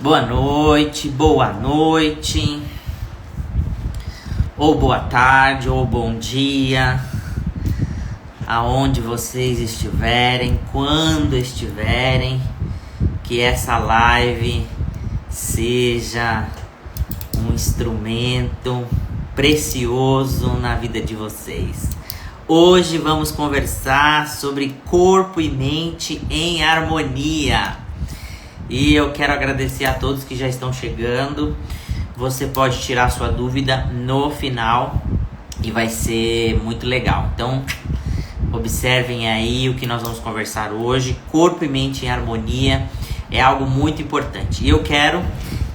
boa noite, ou boa tarde, ou bom dia, aonde vocês estiverem, quando estiverem, que essa live seja um instrumento precioso na vida de vocês. Hoje vamos conversar sobre corpo e mente em harmonia. E eu quero agradecer a todos que já estão chegando. Você pode tirar sua dúvida no final e vai ser muito legal. Então, observem aí o que nós vamos conversar hoje. Corpo e mente em harmonia é algo muito importante. E eu quero,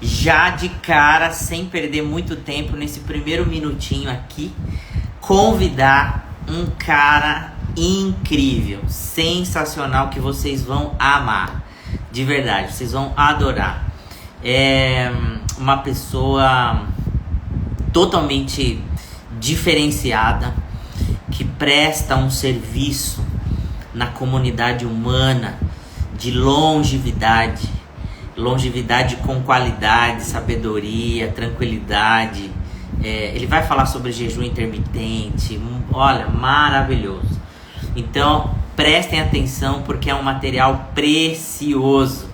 já de cara, sem perder muito tempo, nesse primeiro minutinho aqui, convidar um cara incrível, sensacional, que vocês vão amar. De verdade, vocês vão adorar. É uma pessoa totalmente diferenciada, que presta um serviço na comunidade humana de longevidade. Longevidade com qualidade, sabedoria, tranquilidade. Ele vai falar sobre jejum intermitente. Olha, maravilhoso. Então, prestem atenção porque é um material precioso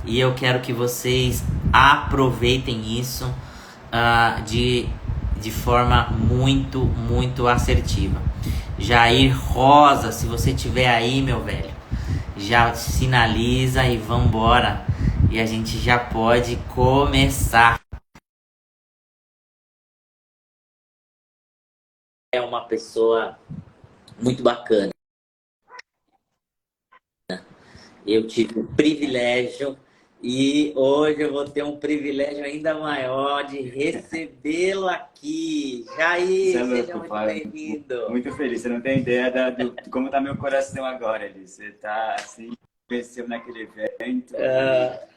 e eu quero que vocês aproveitem isso de forma muito assertiva. Jair Rosa, se você estiver aí, meu velho, já sinaliza e vambora. E a gente já pode começar. É uma pessoa muito bacana. Eu tive o privilégio e hoje eu vou ter um privilégio ainda maior de recebê-lo aqui. Jair, seja muito bem-vindo. Muito feliz. Você não tem ideia de como está meu coração agora, Elis. Você está assim, venceu naquele evento.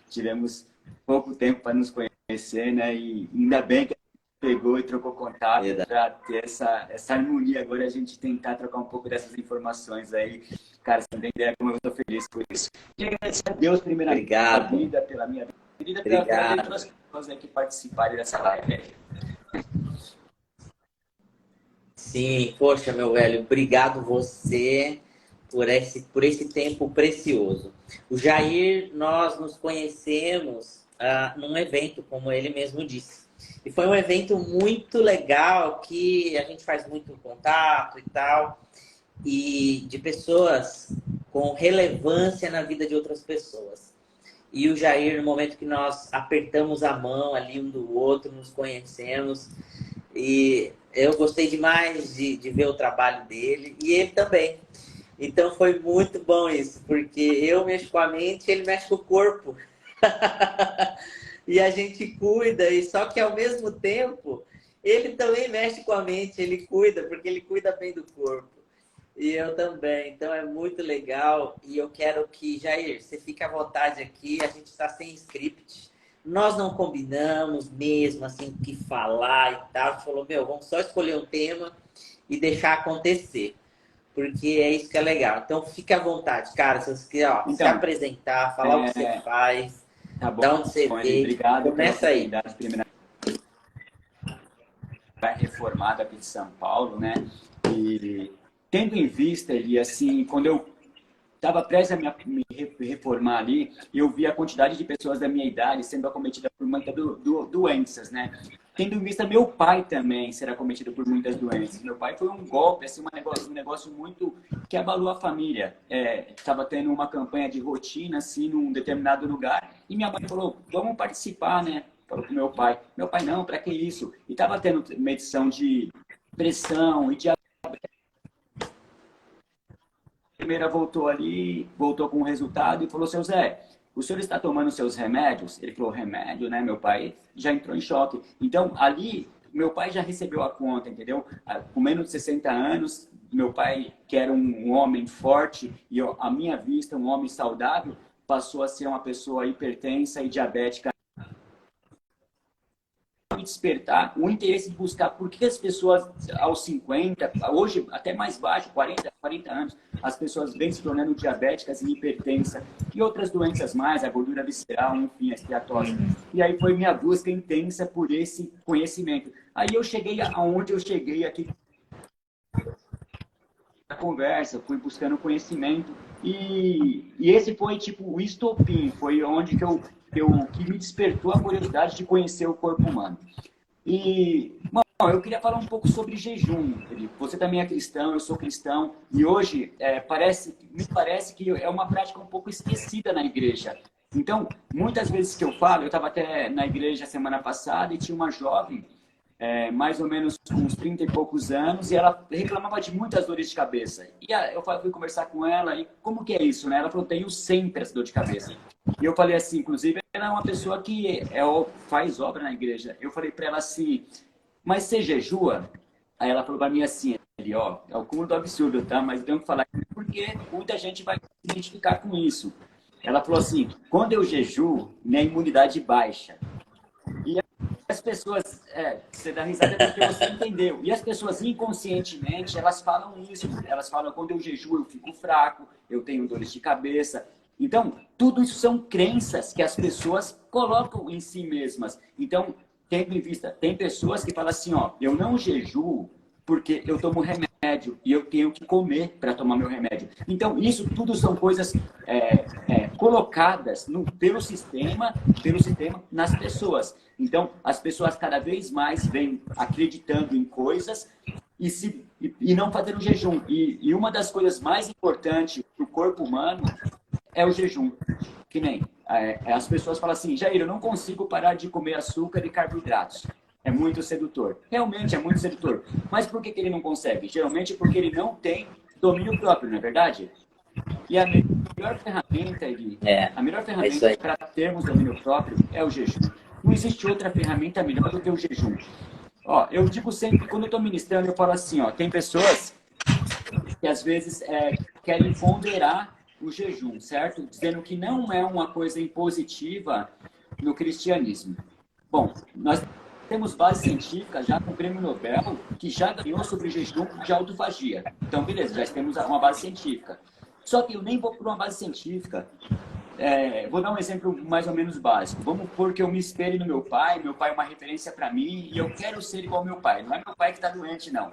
Tivemos pouco tempo para nos conhecer, né? E ainda bem que pegou e trocou contato para ter essa harmonia. Agora a gente tentar trocar um pouco dessas informações aí. Cara, você não tem ideia como eu estou feliz por isso. E agradecer a Deus, primeiramente, pela vida, pela minha vida, pela vida de todas as pessoas que participarem dessa live aí. Sim, poxa, meu velho, obrigado você por esse tempo precioso. O Jair, nós nos conhecemos num evento, como ele mesmo disse. E foi um evento muito legal, que a gente faz muito contato e tal, e de pessoas com relevância na vida de outras pessoas. E o Jair, no momento que nós apertamos a mão ali um do outro, nos conhecemos, e eu gostei demais de ver o trabalho dele, e ele também. Então foi muito bom isso, porque eu mexo com a mente, ele mexe com o corpo. E a gente cuida, e só que ao mesmo tempo, ele também mexe com a mente, ele cuida, porque ele cuida bem do corpo. E eu também, então é muito legal. E eu quero que, Jair, você fique à vontade aqui, a gente está sem script. Nós não combinamos mesmo, assim, o que falar e tal. A gente falou, vamos só escolher um tema e deixar acontecer. Porque é isso que é legal. Então fique à vontade, cara, se você quiser se apresentar, falar o que você faz, tá bom, da onde você veio. Obrigado. Começa aí. Vai reformado aqui de São Paulo, né? E tendo em vista ali, assim, quando eu estava prestes a me reformar ali, eu vi a quantidade de pessoas da minha idade sendo acometidas por muitas doenças, né? Tendo em vista meu pai também ser acometido por muitas doenças. Meu pai foi um golpe, assim, um negócio muito que abalou a família. Estava tendo uma campanha de rotina, assim, num determinado lugar, e minha mãe falou, vamos participar, né? Falou pro meu pai. Meu pai, não, para que isso? E estava tendo medição de pressão e diabetes. A primeira voltou com o resultado e falou, seu Zé, o senhor está tomando seus remédios? Ele falou, remédio, né? Meu pai já entrou em choque. Então, ali, meu pai já recebeu a conta, entendeu? Com menos de 60 anos, meu pai, que era um homem forte, e à minha vista, um homem saudável, passou a ser uma pessoa hipertensa e diabética. me despertar o interesse de buscar por que as pessoas aos 50, hoje até mais baixo, 40 anos, as pessoas vêm se tornando diabéticas e hipertensas e outras doenças mais, a gordura visceral, enfim, a esteatose. E aí foi minha busca intensa por esse conhecimento. Aí eu cheguei aonde eu cheguei aqui na conversa, fui buscando conhecimento e esse foi tipo o estopim, foi onde que me despertou a curiosidade de conhecer o corpo humano. E, bom, eu queria falar um pouco sobre jejum, Felipe. Você também é cristão, eu sou cristão, e hoje me parece que é uma prática um pouco esquecida na igreja. Então, muitas vezes que eu falo, eu estava até na igreja semana passada e tinha uma jovem, mais ou menos com uns 30 e poucos anos, e ela reclamava de muitas dores de cabeça. E eu fui conversar com ela, e como que é isso, né? Ela falou, tenho sempre essa dor de cabeça. E eu falei assim, inclusive, ela é uma pessoa que faz obra na igreja. Eu falei para ela assim, mas você jejua? Aí ela falou para mim assim, ó, é o cúmulo do absurdo, tá? Mas eu tenho que falar porque muita gente vai se identificar com isso. Ela falou assim, quando eu jejuo, minha imunidade baixa. E as pessoas, você dá risada porque você entendeu. E as pessoas inconscientemente, elas falam isso. Elas falam, quando eu jejuo, eu fico fraco, eu tenho dores de cabeça. Então, tudo isso são crenças que as pessoas colocam em si mesmas. Então, tendo em vista, tem pessoas que falam assim, ó, eu não jejuo porque eu tomo remédio e eu tenho que comer para tomar meu remédio. Então, isso tudo são coisas colocadas pelo sistema nas pessoas. Então, as pessoas cada vez mais vêm acreditando em coisas e não fazendo jejum. E uma das coisas mais importantes para o corpo humano é o jejum. Que nem as pessoas falam assim, Jair, eu não consigo parar de comer açúcar e carboidratos. É muito sedutor. Realmente é muito sedutor. Mas por que ele não consegue? Geralmente porque ele não tem domínio próprio, não é verdade? E a melhor ferramenta, para termos domínio próprio é o jejum. Não existe outra ferramenta melhor do que o jejum. Ó, eu digo sempre, quando eu estou ministrando, eu falo assim, ó, tem pessoas que às vezes querem ponderar o jejum, certo? Dizendo que não é uma coisa impositiva no cristianismo. Bom, nós temos base científica já com o prêmio Nobel, que já ganhou sobre jejum de autofagia. Então, beleza, já temos uma base científica. Só que eu nem vou por uma base científica. Vou dar um exemplo mais ou menos básico. Vamos supor que eu me espelhe no meu pai é uma referência para mim e eu quero ser igual ao meu pai. Não é meu pai que está doente, não.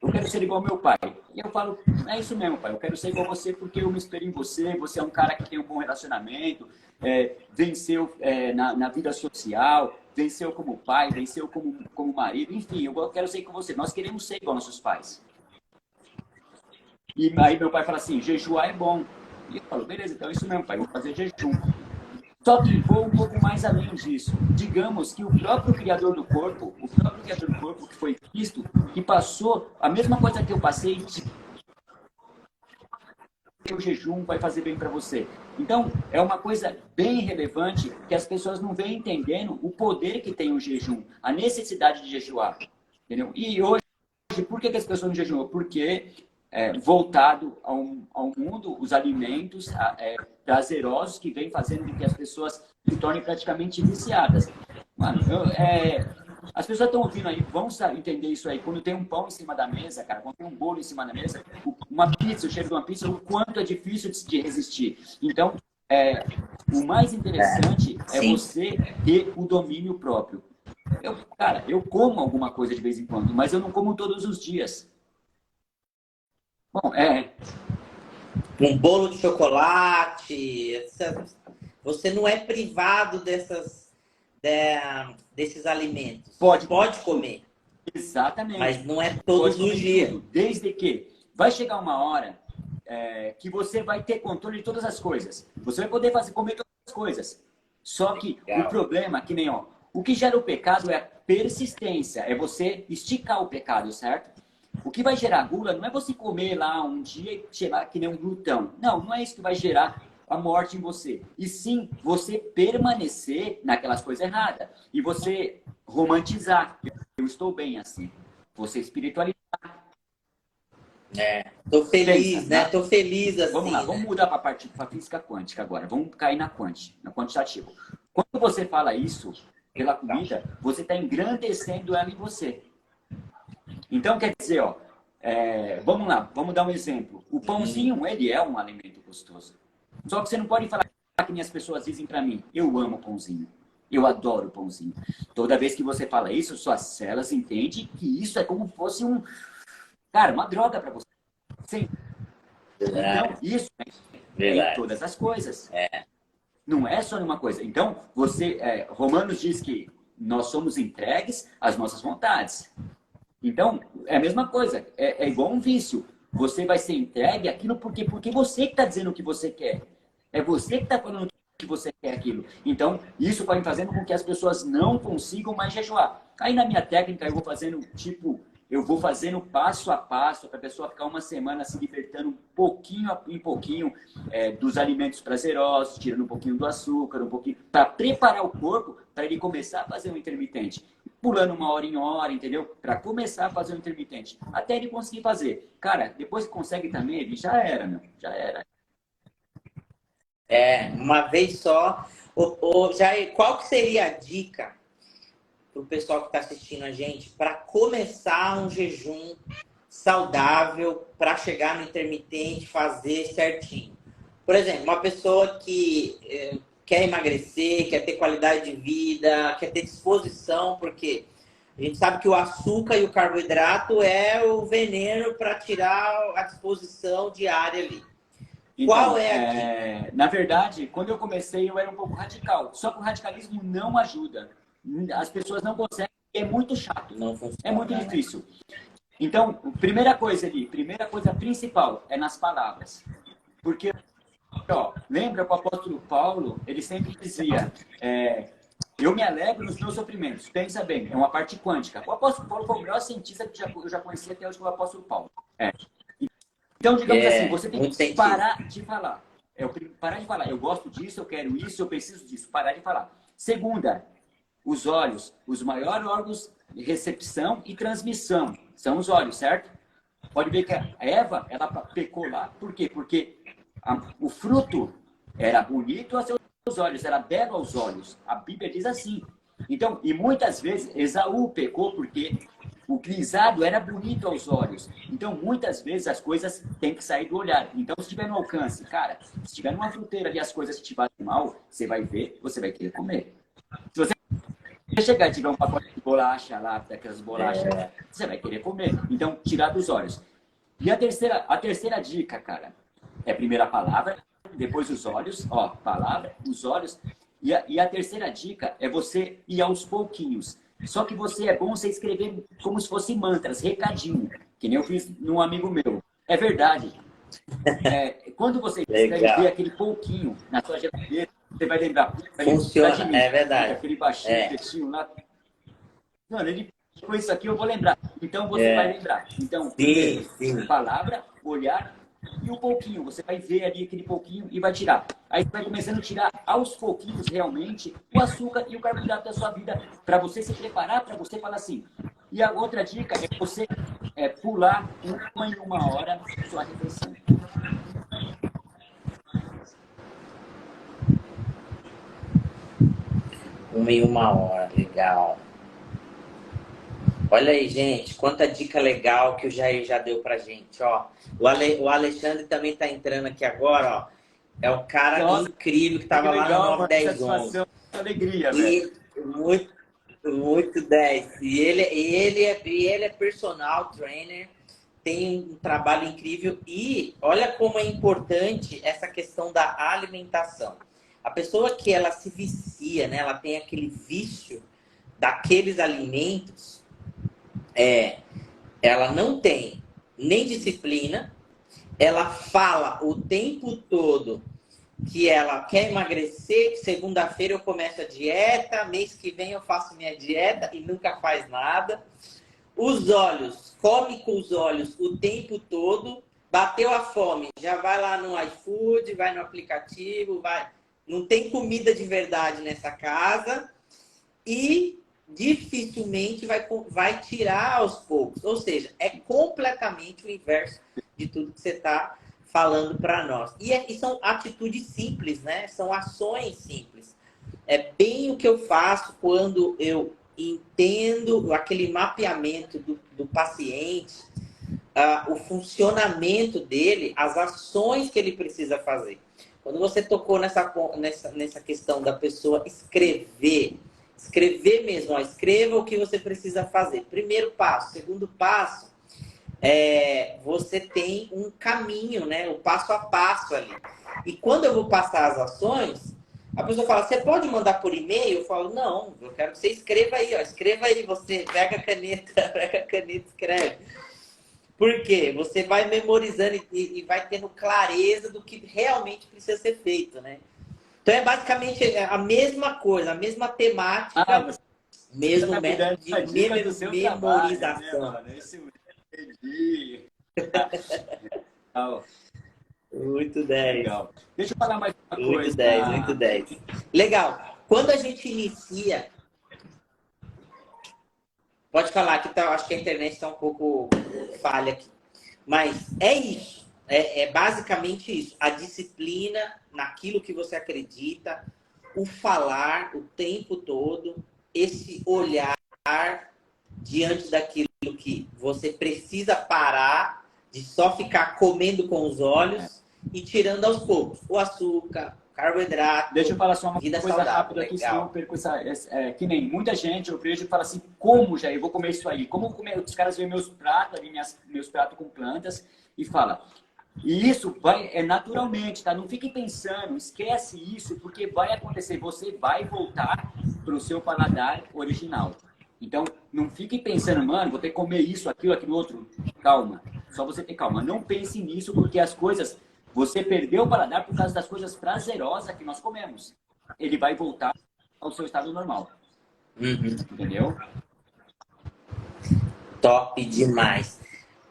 Eu quero ser igual ao meu pai. E eu falo, é isso mesmo, pai. Eu quero ser igual a você porque eu me espelho em você. Você é um cara que tem um bom relacionamento, venceu na vida social, venceu como pai, venceu como marido. Enfim, eu quero ser com você. Nós queremos ser igual aos nossos pais. E aí meu pai fala assim, jejuar é bom. E eu falo, beleza, então é isso mesmo, pai. Vou fazer jejum. Só que vou um pouco mais além disso. Digamos que o próprio Criador do corpo, que foi Cristo, que passou a mesma coisa que eu passei, o jejum vai fazer bem para você. Então, é uma coisa bem relevante que as pessoas não vêm entendendo o poder que tem o jejum, a necessidade de jejuar. Entendeu? E hoje, por que as pessoas não jejuam? Porque voltado ao mundo, os alimentos prazerosos que vem fazendo com que as pessoas se tornem praticamente viciadas. Mano, as pessoas estão ouvindo aí, vão entender isso aí. Quando tem um pão em cima da mesa, cara, quando tem um bolo em cima da mesa, uma pizza, o cheiro de uma pizza, o quanto é difícil de resistir. Então, o mais interessante é você ter o domínio próprio. Eu como alguma coisa de vez em quando, mas eu não como todos os dias. Bom, um bolo de chocolate, você não é privado desses alimentos. Pode comer. Exatamente. Mas não é todos os dias. Tudo, desde que vai chegar uma hora que você vai ter controle de todas as coisas. Você vai poder comer todas as coisas. Só que o problema, que nem o que gera o pecado é a persistência, é você esticar o pecado, certo? O que vai gerar gula não é você comer lá um dia e cheirar que nem um glutão. Não é isso que vai gerar a morte em você. E sim, você permanecer naquelas coisas erradas. E você romantizar. Eu estou bem assim. Você espiritualizar. Tô feliz, né? Tô feliz assim. Vamos lá, vamos mudar para física quântica agora. Vamos cair na quantitativo. Quando você fala isso, pela comida, você está engrandecendo ela em você. Então, quer dizer, ó, vamos lá, vamos dar um exemplo. O pãozinho, ele é um alimento gostoso. Só que você não pode falar que nem as pessoas dizem para mim, eu amo pãozinho. Eu adoro pãozinho. Toda vez que você fala isso, suas células entendem que isso é como se fosse cara, uma droga para você. Sim. Então, isso é em todas as coisas. Não é só uma coisa. Então, Romanos diz que nós somos entregues às nossas vontades. Então, é a mesma coisa. É igual um vício. Você vai ser entregue àquilo porque você que está dizendo o que você quer. É você que está falando que você quer aquilo. Então, isso vai fazendo com que as pessoas não consigam mais jejuar. Aí, na minha técnica, eu vou fazendo passo a passo para a pessoa ficar uma semana se libertando um pouquinho em pouquinho dos alimentos prazerosos, tirando um pouquinho do açúcar, um pouquinho, para preparar o corpo para ele começar a fazer um intermitente. Pulando uma hora em hora, entendeu? Para começar a fazer um intermitente. Até ele conseguir fazer. Cara, depois que consegue também, ele já era, meu. Já era. Uma vez só. Jair, qual que seria a dica para o pessoal que está assistindo a gente para começar um jejum saudável para chegar no intermitente, fazer certinho? Por exemplo, uma pessoa que quer emagrecer, quer ter qualidade de vida, quer ter disposição, porque a gente sabe que o açúcar e o carboidrato é o veneno para tirar a disposição diária ali. Então, qual é a dica? Na verdade, quando eu comecei, eu era um pouco radical. Só que o radicalismo não ajuda. As pessoas não conseguem, é muito chato. Não funciona, é muito difícil. Então, primeira coisa principal é nas palavras. Porque, lembra que o apóstolo Paulo, ele sempre dizia, eu me alegro nos meus sofrimentos. Pensa bem, é uma parte quântica. O apóstolo Paulo foi o melhor cientista que eu já conheci até hoje, o apóstolo Paulo. Então, digamos assim, você tem que parar de falar. Parar de falar, eu gosto disso, eu quero isso, eu preciso disso. Parar de falar. Segunda, os olhos, os maiores órgãos de recepção e transmissão são os olhos, certo? Pode ver que a Eva, ela pecou lá. Por quê? Porque o fruto era bonito aos seus olhos, era belo aos olhos. A Bíblia diz assim. Então, e muitas vezes Esaú pecou porque o grisado era bonito aos olhos. Então, muitas vezes as coisas têm que sair do olhar. Então, se estiver no alcance, cara, se estiver numa fruteira e as coisas te batem mal, você vai ver, você vai querer comer. Se você chegar e tiver um pacote de bolacha lá, daquelas bolachas, você vai querer comer. Então, tirar dos olhos. E a terceira dica, cara, é primeiro a palavra, depois os olhos, palavra, os olhos. E a terceira dica é você ir aos pouquinhos. Só que é bom você escrever como se fosse mantras, recadinho, que nem eu fiz num amigo meu. É verdade. Quando você escrever aquele pouquinho na sua geladeira, você vai lembrar. Funciona, de mim, é verdade. Aquele baixinho, quietinho lá. Mano, ele com isso aqui eu vou lembrar. Então você vai lembrar. Então, sim. Palavra, olhar e um pouquinho. Você vai ver ali aquele pouquinho e vai tirar. Aí você vai começando a tirar aos pouquinhos realmente o açúcar e o carboidrato da sua vida para você se preparar, para você falar assim. E a outra dica é você pular uma hora sua refeição. Uma hora, legal. Olha aí, gente, quanta dica legal que o Jair já deu pra gente, ó. O Alexandre também tá entrando aqui agora, ó. É o cara incrível que tava lá no 91011. Alegria, velho. Muito 10. E ele é personal trainer, tem um trabalho incrível e olha como é importante essa questão da alimentação. A pessoa que ela se vicia, né? Ela tem aquele vício daqueles alimentos, ela não tem nem disciplina, ela fala o tempo todo que ela quer emagrecer, que segunda-feira eu começo a dieta, mês que vem eu faço minha dieta e nunca faz nada. Os olhos, come com os olhos o tempo todo, bateu a fome, já vai lá no iFood, vai no aplicativo, não tem comida de verdade nessa casa e dificilmente vai tirar aos poucos. Ou seja, é completamente o inverso de tudo que você está falando para nós. E são atitudes simples, né? São ações simples. É bem o que eu faço quando eu entendo aquele mapeamento do paciente, o funcionamento dele, as ações que ele precisa fazer. Quando você tocou nessa questão da pessoa escrever mesmo, ó, escreva o que você precisa fazer. Primeiro passo. Segundo passo, você tem um caminho, né? O passo a passo ali. E quando eu vou passar as ações, a pessoa fala, você pode mandar por e-mail? Eu falo, não, eu quero que você escreva aí, ó. Escreva aí, você pega a caneta, pega a caneta e escreve. Por quê? Você vai memorizando e vai tendo clareza do que realmente precisa ser feito, né? Então é basicamente a mesma coisa, a mesma temática, Você mesmo tá me método dando a de dica do seu trabalho, né, memorização. mano? Isso eu entendi. Legal. Muito 10. Legal. Deixa eu falar mais uma Muito coisa. 10, muito 10. Legal. Quando a gente inicia... Pode falar que tá, acho que a internet está um pouco falha aqui. Mas é isso. É basicamente isso. A disciplina naquilo que você acredita, o falar o tempo todo, esse olhar diante daquilo que você precisa parar de só ficar comendo com os olhos e tirando aos poucos o açúcar, o carboidrato. Deixa eu falar só uma vida coisa saudável, rápida aqui, legal. senão eu perco que nem muita gente, eu vejo e fala assim, como já eu vou comer isso aí? Como comer? Os caras veem meus pratos ali, meus pratos com plantas e fala. E isso vai naturalmente, tá? Não fique pensando, esquece isso, porque vai acontecer. Você vai voltar para o seu paladar original. Então, não fique pensando, mano, vou ter que comer isso, aquilo outro. Calma, só você ter calma. Não pense nisso, porque as coisas... Você perdeu o paladar por causa das coisas prazerosas que nós comemos. Ele vai voltar ao seu estado normal. Entendeu? Top demais.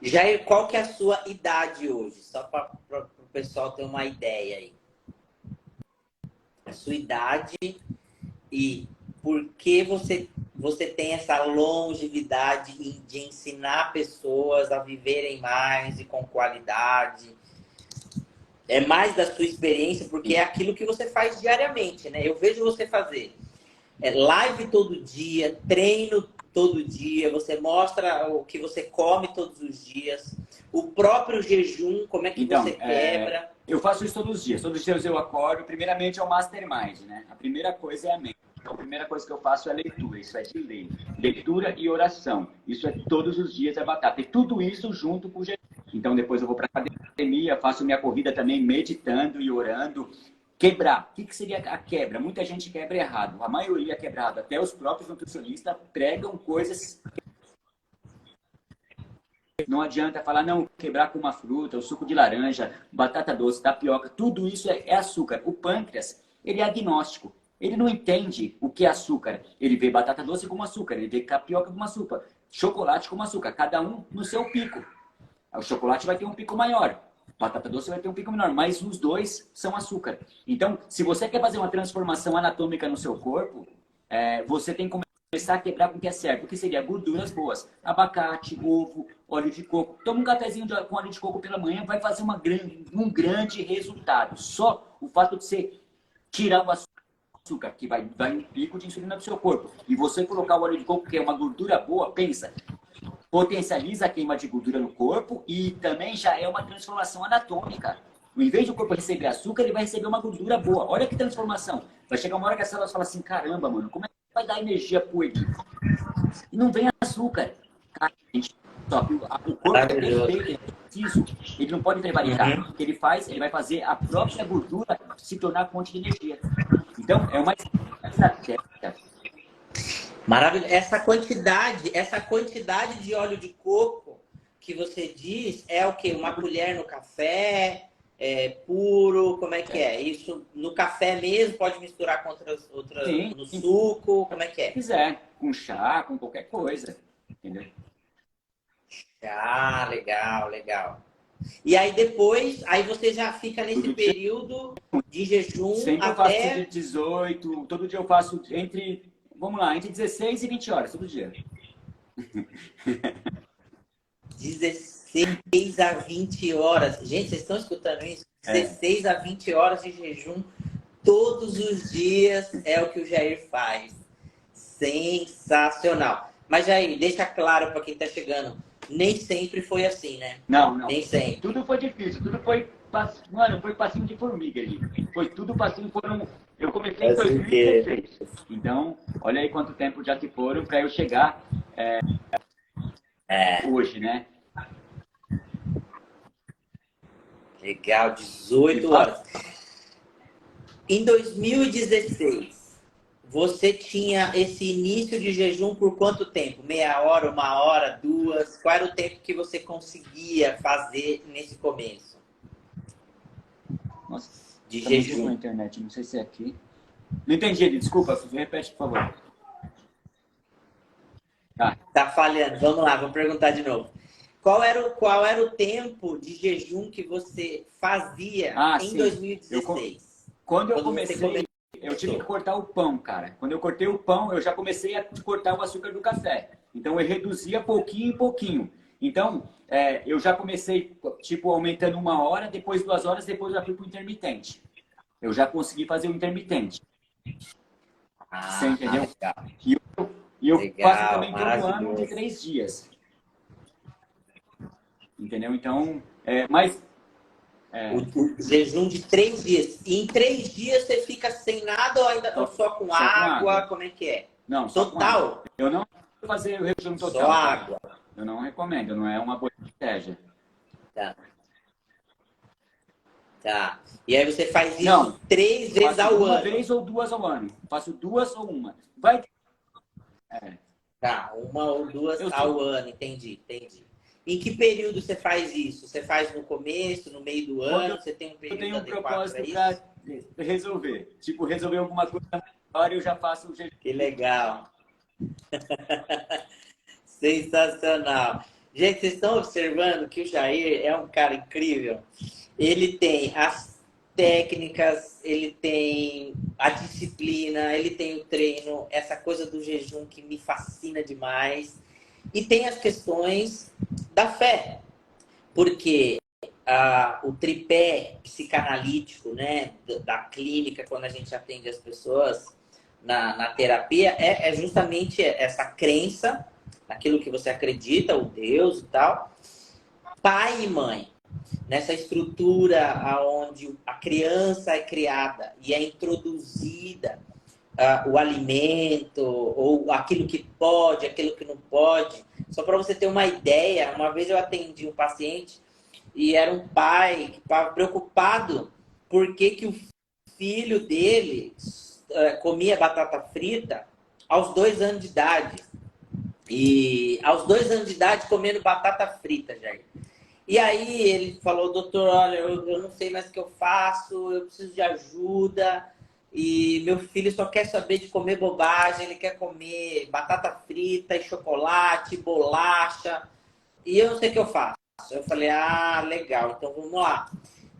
Jair, qual que é a sua idade hoje? Só para o pessoal ter uma ideia aí. A sua idade e por que você tem essa longevidade de ensinar pessoas a viverem mais e com qualidade. É mais da sua experiência, porque é aquilo que você faz diariamente, né? Eu vejo você fazer live todo dia, treino todo dia, você mostra o que você come todos os dias, o próprio jejum, como é que Então, você quebra. Eu faço isso todos os dias. Todos os dias eu acordo. Primeiramente é o Mastermind, né? A primeira coisa é a mente. Então, a primeira coisa que eu faço é leitura. Isso é de lei. Leitura e oração. Isso é todos os dias, é batata. E tudo isso junto com o jejum. Então, depois eu vou para academia, faço minha corrida também, meditando e orando. Quebrar. O que seria a quebra? Muita gente quebra errado. A maioria quebra errado. Até os próprios nutricionistas pregam coisas. Não adianta falar, não, quebrar com uma fruta, o suco de laranja, batata doce, tapioca, tudo isso é açúcar. O pâncreas, ele é agnóstico. Ele não entende o que é açúcar. Ele vê batata doce como açúcar, ele vê tapioca como açúcar, chocolate como açúcar, cada um no seu pico. O chocolate vai ter um pico maior, batata doce vai ter um pico menor, mas os dois são açúcar. Então, se você quer fazer uma transformação anatômica no seu corpo, você tem que começar a quebrar com o que é certo. O que seria gorduras boas? Abacate, ovo, óleo de coco. Toma um cafezinho com óleo de coco pela manhã, vai fazer um grande resultado. Só o fato de você tirar o açúcar, que vai dar um pico de insulina do seu corpo, e você colocar o óleo de coco, que é uma gordura boa, pensa, potencializa a queima de gordura no corpo e também já é uma transformação anatômica. Em vez do corpo receber açúcar, ele vai receber uma gordura boa. Olha que transformação. Vai chegar uma hora que as células falam assim, caramba, mano, como é que vai dar energia pro ele? E não vem açúcar. Cara, o corpo é perfeito, ele é preciso. Ele não pode prevaricar. O que ele faz, ele vai fazer a própria gordura se tornar fonte de energia. Então, é uma estratégia. Maravilhoso. Essa quantidade de óleo de coco que você diz é o quê? Uma colher no café, puro, como é que é? Isso no café mesmo, pode misturar com outras Sim, no suco, como é que é? Se quiser, com chá, com qualquer coisa, entendeu? Ah, legal, legal. E aí depois, aí você já fica nesse período de jejum sempre até... eu faço de 18, todo dia eu faço entre 16 e 20 horas, todo dia. 16 a 20 horas. Gente, vocês estão escutando isso? 16 a 20 horas de jejum todos os dias é o que o Jair faz. Sensacional. Mas, Jair, deixa claro para quem está chegando, nem sempre foi assim, né? Não, não. Nem sempre. Tudo foi difícil, tudo foi... Mano, foi passinho de formiga ali. Foi tudo passinho, Eu comecei em 2016. Então, olha aí quanto tempo já se foram para eu chegar hoje, né? Legal, 18 horas. Em 2016, você tinha esse início de jejum por quanto tempo? Meia hora, 1 hora, 2? Qual era o tempo que você conseguia fazer nesse começo? Nossa, de tá jejum. muito na internet, não sei se é aqui. Não entendi, desculpa, repete, por favor. Tá falhando. Vamos lá, vou perguntar de novo. Qual era o tempo de jejum que você fazia em sim. 2016? Quando eu comecei, eu tive que cortar o pão, cara. Quando eu cortei o pão, eu já comecei a cortar o açúcar do café. Então, eu reduzia pouquinho em pouquinho. Então, eu já comecei, tipo, aumentando 1 hora, depois 2 horas, depois eu já fui pro intermitente. Eu já consegui fazer o intermitente. Você entendeu? Legal. E eu Legal, faço também todo ano de 3 dias. Entendeu? Então, mas... O jejum de 3 dias. E em 3 dias você fica sem nada ou só com água? Como é que é? Não, só total? Com água. Eu não vou fazer o jejum total. Só água. Eu não recomendo, não é uma boa estratégia. Tá. E aí você faz isso 3 vezes ao ano? 1 vez ou 2 ao ano. Faço 2 ou 1. Tá, 1 ou 2 ao ano, entendi. Em que período você faz isso? Você faz no começo, no meio do ano? Você tem um período adequado? Eu tenho um propósito para resolver. Tipo, resolver alguma coisa agora eu já faço o jejum. Que legal. Sensacional. Gente, vocês estão observando que o Jair é um cara incrível. Ele tem as técnicas, ele tem a disciplina, ele tem o treino, essa coisa do jejum que me fascina demais. E tem as questões da fé, porque o tripé psicanalítico, né, da clínica, quando a gente atende as pessoas na terapia, é justamente essa crença naquilo que você acredita, o Deus e tal, pai e mãe, nessa estrutura onde a criança é criada e é introduzida o alimento, ou aquilo que pode, aquilo que não pode. Só para você ter uma ideia, uma vez eu atendi um paciente e era um pai que estava preocupado porque o filho dele comia batata frita aos 2 anos de idade. E aos 2 anos de idade comendo batata frita, Jair. E aí ele falou, doutor, olha, eu não sei mais o que eu faço, eu preciso de ajuda. E meu filho só quer saber de comer bobagem, ele quer comer batata frita e chocolate, bolacha. E eu não sei o que eu faço. Eu falei, legal, então vamos lá.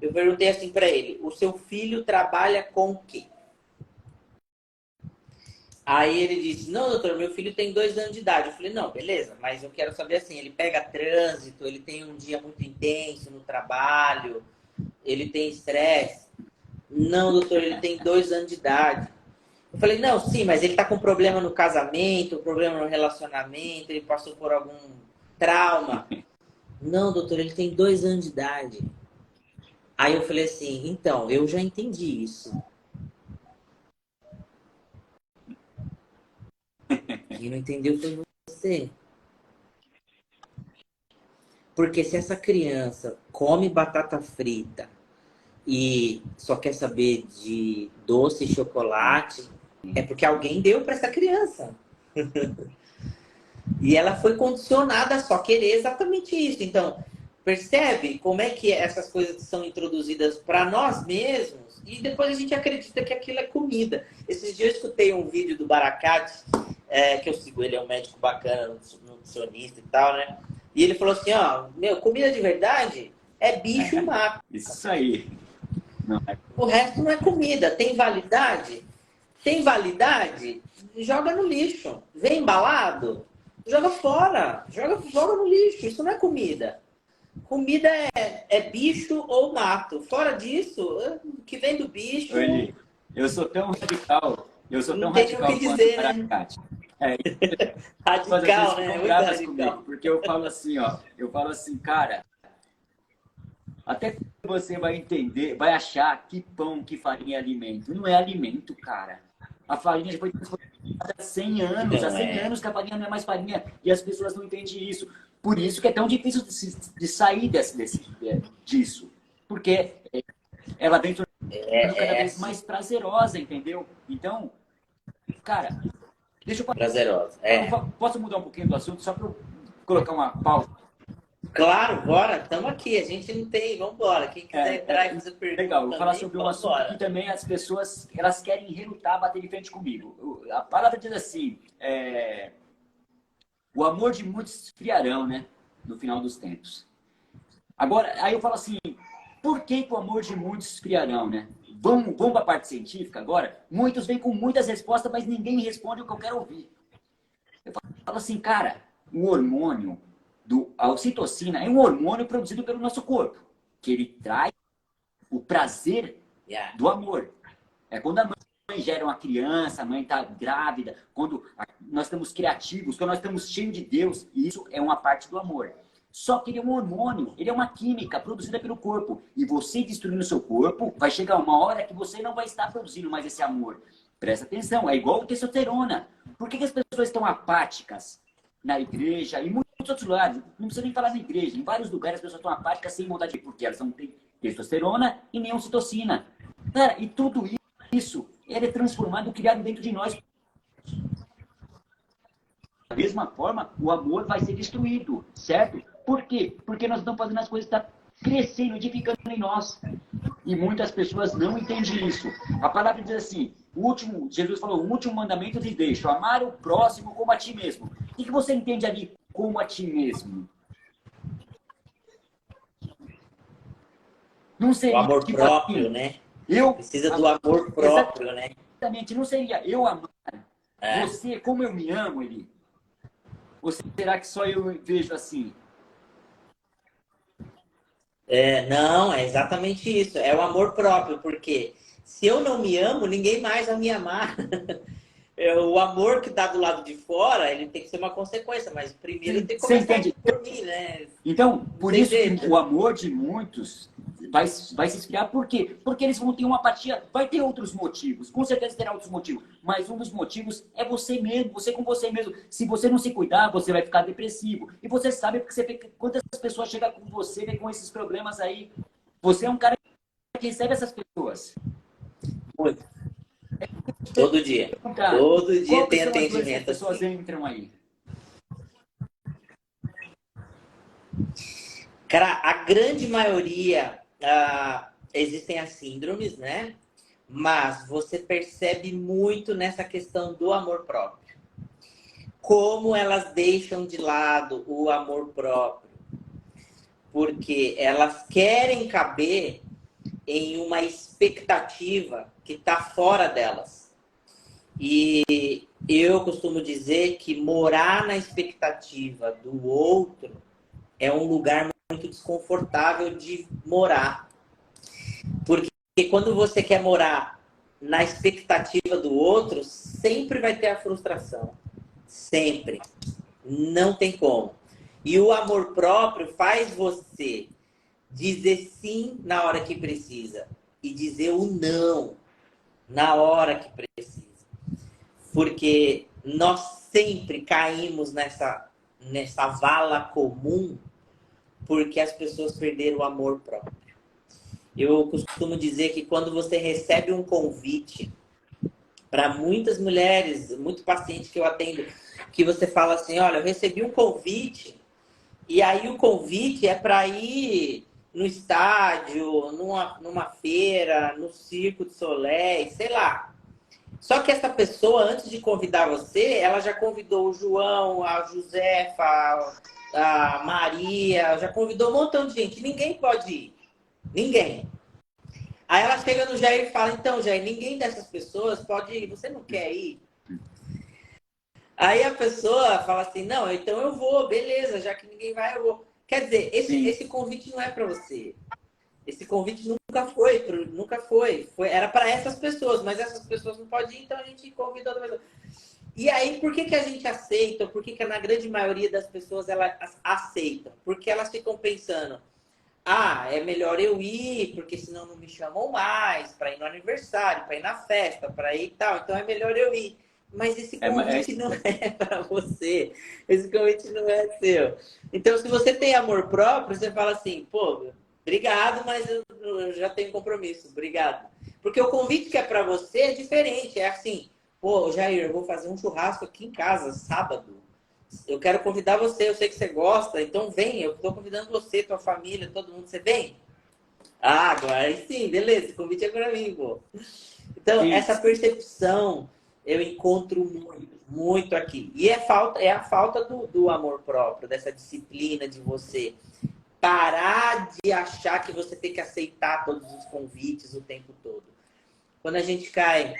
Eu perguntei assim para ele, o seu filho trabalha com o quê? Aí ele disse, não, doutor, meu filho tem 2 anos de idade. Eu falei, não, beleza, mas eu quero saber assim, ele pega trânsito, ele tem um dia muito intenso no trabalho, ele tem estresse. Não, doutor, ele tem 2 anos de idade. Eu falei, não, sim, mas ele tá com problema no casamento, problema no relacionamento, ele passou por algum trauma. Não, doutor, ele tem 2 anos de idade. Aí eu falei assim, então, eu já entendi isso. Quem não entendeu foi você. Porque se essa criança come batata frita e só quer saber de doce e chocolate, é porque alguém deu para essa criança. E ela foi condicionada a só querer exatamente isso. Então, percebe como é que essas coisas são introduzidas para nós mesmos e depois a gente acredita que aquilo é comida. Esses dias eu escutei um vídeo do Baracate, que eu sigo ele, é um médico bacana, nutricionista e tal, né? E ele falou assim, comida de verdade é bicho e mato. Isso aí. Não. O resto não é comida. Tem validade? Tem validade? Joga no lixo. Vem embalado? Joga fora. Joga no lixo. Isso não é comida. Comida é bicho ou mato. Fora disso, o que vem do bicho Eu sou tão radical. Eu sou tão Não tem o radical que dizer, quanto a né? Cátia. É, Radical, né? ficam Muito bravas radical. comigo, porque eu falo assim, ó. Eu falo assim, cara, até que você vai entender, vai achar que pão, que farinha é alimento. Não é alimento, cara. A farinha já foi transformada há 100 anos. Há Não 100 é. anos que a farinha não é mais farinha. E as pessoas não entendem isso. Por isso que é tão difícil de sair disso. Porque ela vem tornando cada É vez assim, mais prazerosa, entendeu? Então, cara, deixa prazerosa. eu... É. Posso mudar um pouquinho do assunto, só para eu colocar uma pausa? Claro, bora, estamos aqui. A gente não tem, vamos embora. Quem quiser entrar e fazer pergunta Legal, vou falar também, sobre um vamos assunto que embora. também as pessoas elas querem relutar, bater de frente comigo. A palavra diz assim: o amor de muitos esfriarão, né? No final dos tempos. Agora, aí eu falo assim: por que, que o amor de muitos esfriarão, né? Vamos para a parte científica agora? Muitos vêm com muitas respostas, mas ninguém responde o que eu quero ouvir. Eu falo assim, cara, o hormônio a ocitocina é um hormônio produzido pelo nosso corpo, que ele traz o prazer Yeah. do amor. É quando a mãe gera uma criança, a mãe está grávida, quando nós estamos criativos, quando nós estamos cheios de Deus, e isso é uma parte do amor. Só que ele é um hormônio, ele é uma química produzida pelo corpo. E você destruindo o seu corpo, vai chegar uma hora que você não vai estar produzindo mais esse amor. Presta atenção, é igual a testosterona. Por que as pessoas estão apáticas na igreja e em muitos outros lugares? Não precisa nem falar na igreja. Em vários lugares as pessoas estão apáticas sem vontade de ir, porque elas não têm testosterona e nem ocitocina. Cara, e tudo isso ele é transformado, criado dentro de nós. Da mesma forma, o amor vai ser destruído, certo? Por quê? Porque nós estamos fazendo as coisas estar crescendo, edificando em nós. E muitas pessoas não entendem isso. A palavra diz assim, Jesus falou, o último mandamento te deixo, amar o próximo como a ti mesmo. O que você entende ali como a ti mesmo? Não O seria amor tipo próprio, assim, né? eu... Precisa do amor próprio, né? Exatamente, não seria eu amar É. você como eu me amo, Eli? Ou será que só eu vejo assim? Não, é exatamente isso. É o amor próprio, porque se eu não me amo, ninguém mais vai me amar. O amor que está do lado de fora, ele tem que ser uma consequência, mas primeiro tem que Você começar entende? por mim, né? Então, Não por tem isso que jeito. o amor de muitos vai se esfriar. Por quê? Porque eles vão ter uma apatia. Vai ter outros motivos. Com certeza terá outros motivos. Mas um dos motivos é você mesmo. Você com você mesmo. Se você não se cuidar, você vai ficar depressivo. E você sabe porque você vê quantas pessoas chegam com você, vem com esses problemas aí. Você é um cara que recebe essas pessoas. Muito. Todo dia. Tá. Todo dia Qual que tem são as doenças que as atendimento pessoas assim. entram aí? Cara, a grande maioria existem as síndromes, né? Mas você percebe muito nessa questão do amor próprio. Como elas deixam de lado o amor próprio. Porque elas querem caber em uma expectativa que está fora delas. E eu costumo dizer que morar na expectativa do outro é um lugar muito desconfortável de morar. Porque quando você quer morar na expectativa do outro, sempre vai ter a frustração. Sempre. Não tem como. E o amor próprio faz você dizer sim na hora que precisa e dizer o não na hora que precisa. Porque nós sempre caímos nessa vala comum porque as pessoas perderam o amor próprio. Eu costumo dizer que quando você recebe um convite, para muitas mulheres, muito pacientes que eu atendo, que você fala assim, olha, eu recebi um convite, e aí o convite é para ir no estádio, numa feira, no Circo de Soleil, sei lá. Só que essa pessoa, antes de convidar você, ela já convidou o João, a Josefa, a Maria, já convidou um montão de gente. Ninguém pode ir. Ninguém. Aí ela chega no Jair e fala, então, Jair, ninguém dessas pessoas pode ir. Você não quer ir? Aí a pessoa fala assim, não, então eu vou, beleza, já que ninguém vai, eu vou. Quer dizer, esse convite não é para você. Esse convite nunca nunca foi. Era para essas pessoas, mas essas pessoas não podem ir, então a gente convida outra pessoa. E aí, por que a gente aceita? Por que na grande maioria das pessoas elas aceitam? Porque elas ficam pensando, é melhor eu ir, porque senão não me chamam mais, para ir no aniversário, para ir na festa, para ir e tal. Então é melhor eu ir. Mas esse convite não é para você. Esse convite não é seu. Então, se você tem amor próprio, você fala assim, pô, obrigado, mas eu já tenho compromisso. Obrigado. Porque o convite que é para você é diferente. É assim, pô, Jair, eu vou fazer um churrasco aqui em casa, sábado. Eu quero convidar você, eu sei que você gosta, então vem, eu estou convidando você, tua família, todo mundo, você vem? Agora aí sim, beleza, esse convite é para mim, pô. Então, essa percepção eu encontro muito, muito aqui. E é a falta do amor próprio, dessa disciplina de você parar de achar que você tem que aceitar todos os convites o tempo todo. Quando a gente cai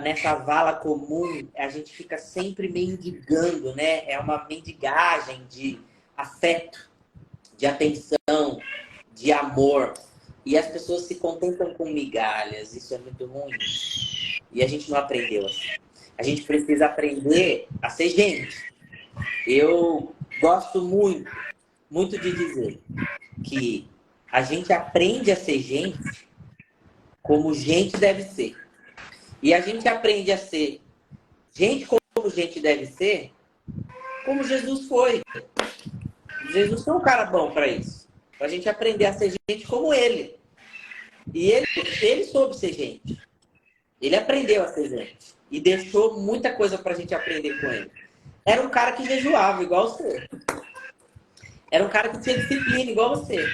nessa vala comum, a gente fica sempre mendigando, né? É uma mendigagem de afeto, de atenção, de amor. E as pessoas se contentam com migalhas. Isso é muito ruim. E a gente não aprendeu assim. A gente precisa aprender a ser gente. Eu gosto muito, muito de dizer que a gente aprende a ser gente como gente deve ser. E a gente aprende a ser gente como gente deve ser, como Jesus foi. Jesus foi um cara bom para isso. Para a gente aprender a ser gente como ele. E ele soube ser gente. Ele aprendeu a ser gente. E deixou muita coisa para a gente aprender com ele. Era um cara que jejuava, igual você. Era um cara que tinha disciplina, igual você.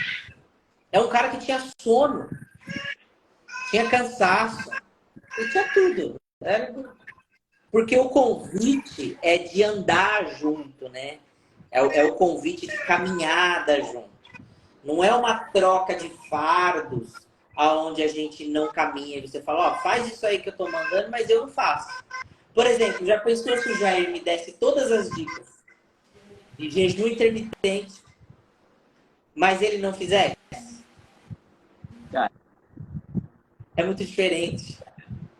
É um cara que tinha sono. Tinha cansaço. E tinha tudo. Porque o convite é de andar junto, né? É o convite de caminhada junto. Não é uma troca de fardos aonde a gente não caminha. Você fala, faz isso aí que eu tô mandando, mas eu não faço. Por exemplo, já pensou se o Jair me desse todas as dicas de jejum intermitente, mas ele não fizesse? É muito diferente.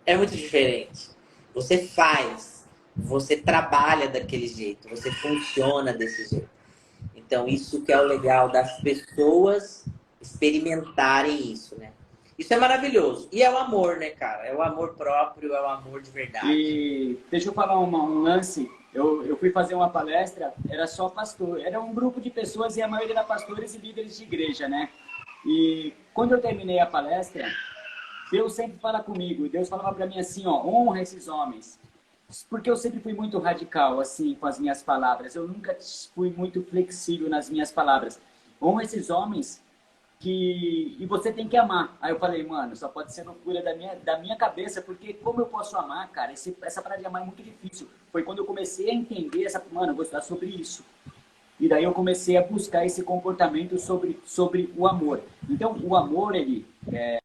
É muito diferente. Você faz, você trabalha daquele jeito, você funciona desse jeito. Então, isso que é o legal das pessoas experimentarem isso, né? Isso é maravilhoso. E é o amor, né, cara? É o amor próprio, é o amor de verdade. E deixa eu falar um lance. Eu fui fazer uma palestra, era só pastor. Era um grupo de pessoas e a maioria era pastores e líderes de igreja, né? E quando eu terminei a palestra, Deus sempre fala comigo. Deus falava para mim assim, honra esses homens. Porque eu sempre fui muito radical, assim, com as minhas palavras. Eu nunca fui muito flexível nas minhas palavras. Honra esses homens e você tem que amar. Aí eu falei, mano, só pode ser loucura da minha cabeça, porque como eu posso amar, cara? Essa parada de amar é muito difícil. Foi quando eu comecei a entender mano, eu vou estudar sobre isso. E daí eu comecei a buscar esse comportamento sobre o amor. Então, o amor, ele é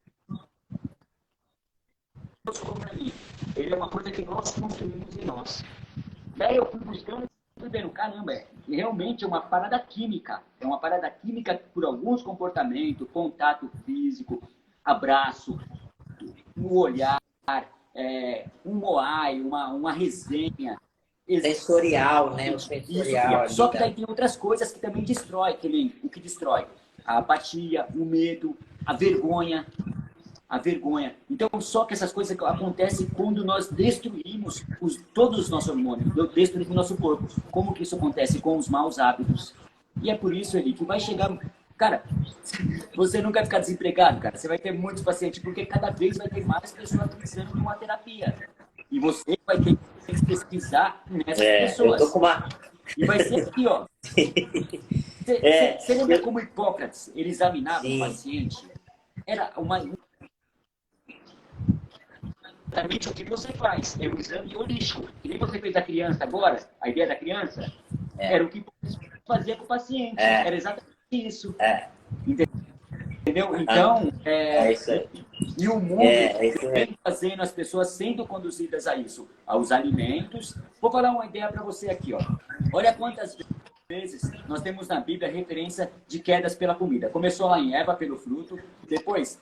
uma coisa que nós construímos em nós. Daí eu fui buscando, fui vendo, caramba, realmente é uma parada química. É uma parada química por alguns comportamentos, contato físico, abraço, um olhar, um moai, uma resenha. Sensorial, né? O sensorial. Só que daí tem outras coisas que também destrói, que nem o que destrói. A apatia, o medo, a vergonha. Então, só que essas coisas acontecem quando nós destruímos todos os nossos hormônios, destruímos o nosso corpo. Como que isso acontece? Com os maus hábitos. E é por isso, Eli, que vai chegar... Cara, você nunca vai ficar desempregado, cara. Você vai ter muitos pacientes, porque cada vez vai ter mais pessoas precisando de uma terapia. E você vai ter que pesquisar nessas pessoas. Eu tô com uma... E vai ser aqui, ó. Você lembra como Hipócrates, ele examinava o paciente? Era exatamente o que você faz, é o exame holístico. E nem você fez a criança agora, a ideia da criança, era o que você fazia com o paciente. Era exatamente isso. Entendeu? Então, isso aí. E o mundo vem fazendo as pessoas sendo conduzidas a isso, aos alimentos. Vou falar uma ideia para você aqui, ó. Olha quantas vezes nós temos na Bíblia referência de quedas pela comida. Começou lá em Eva pelo fruto, depois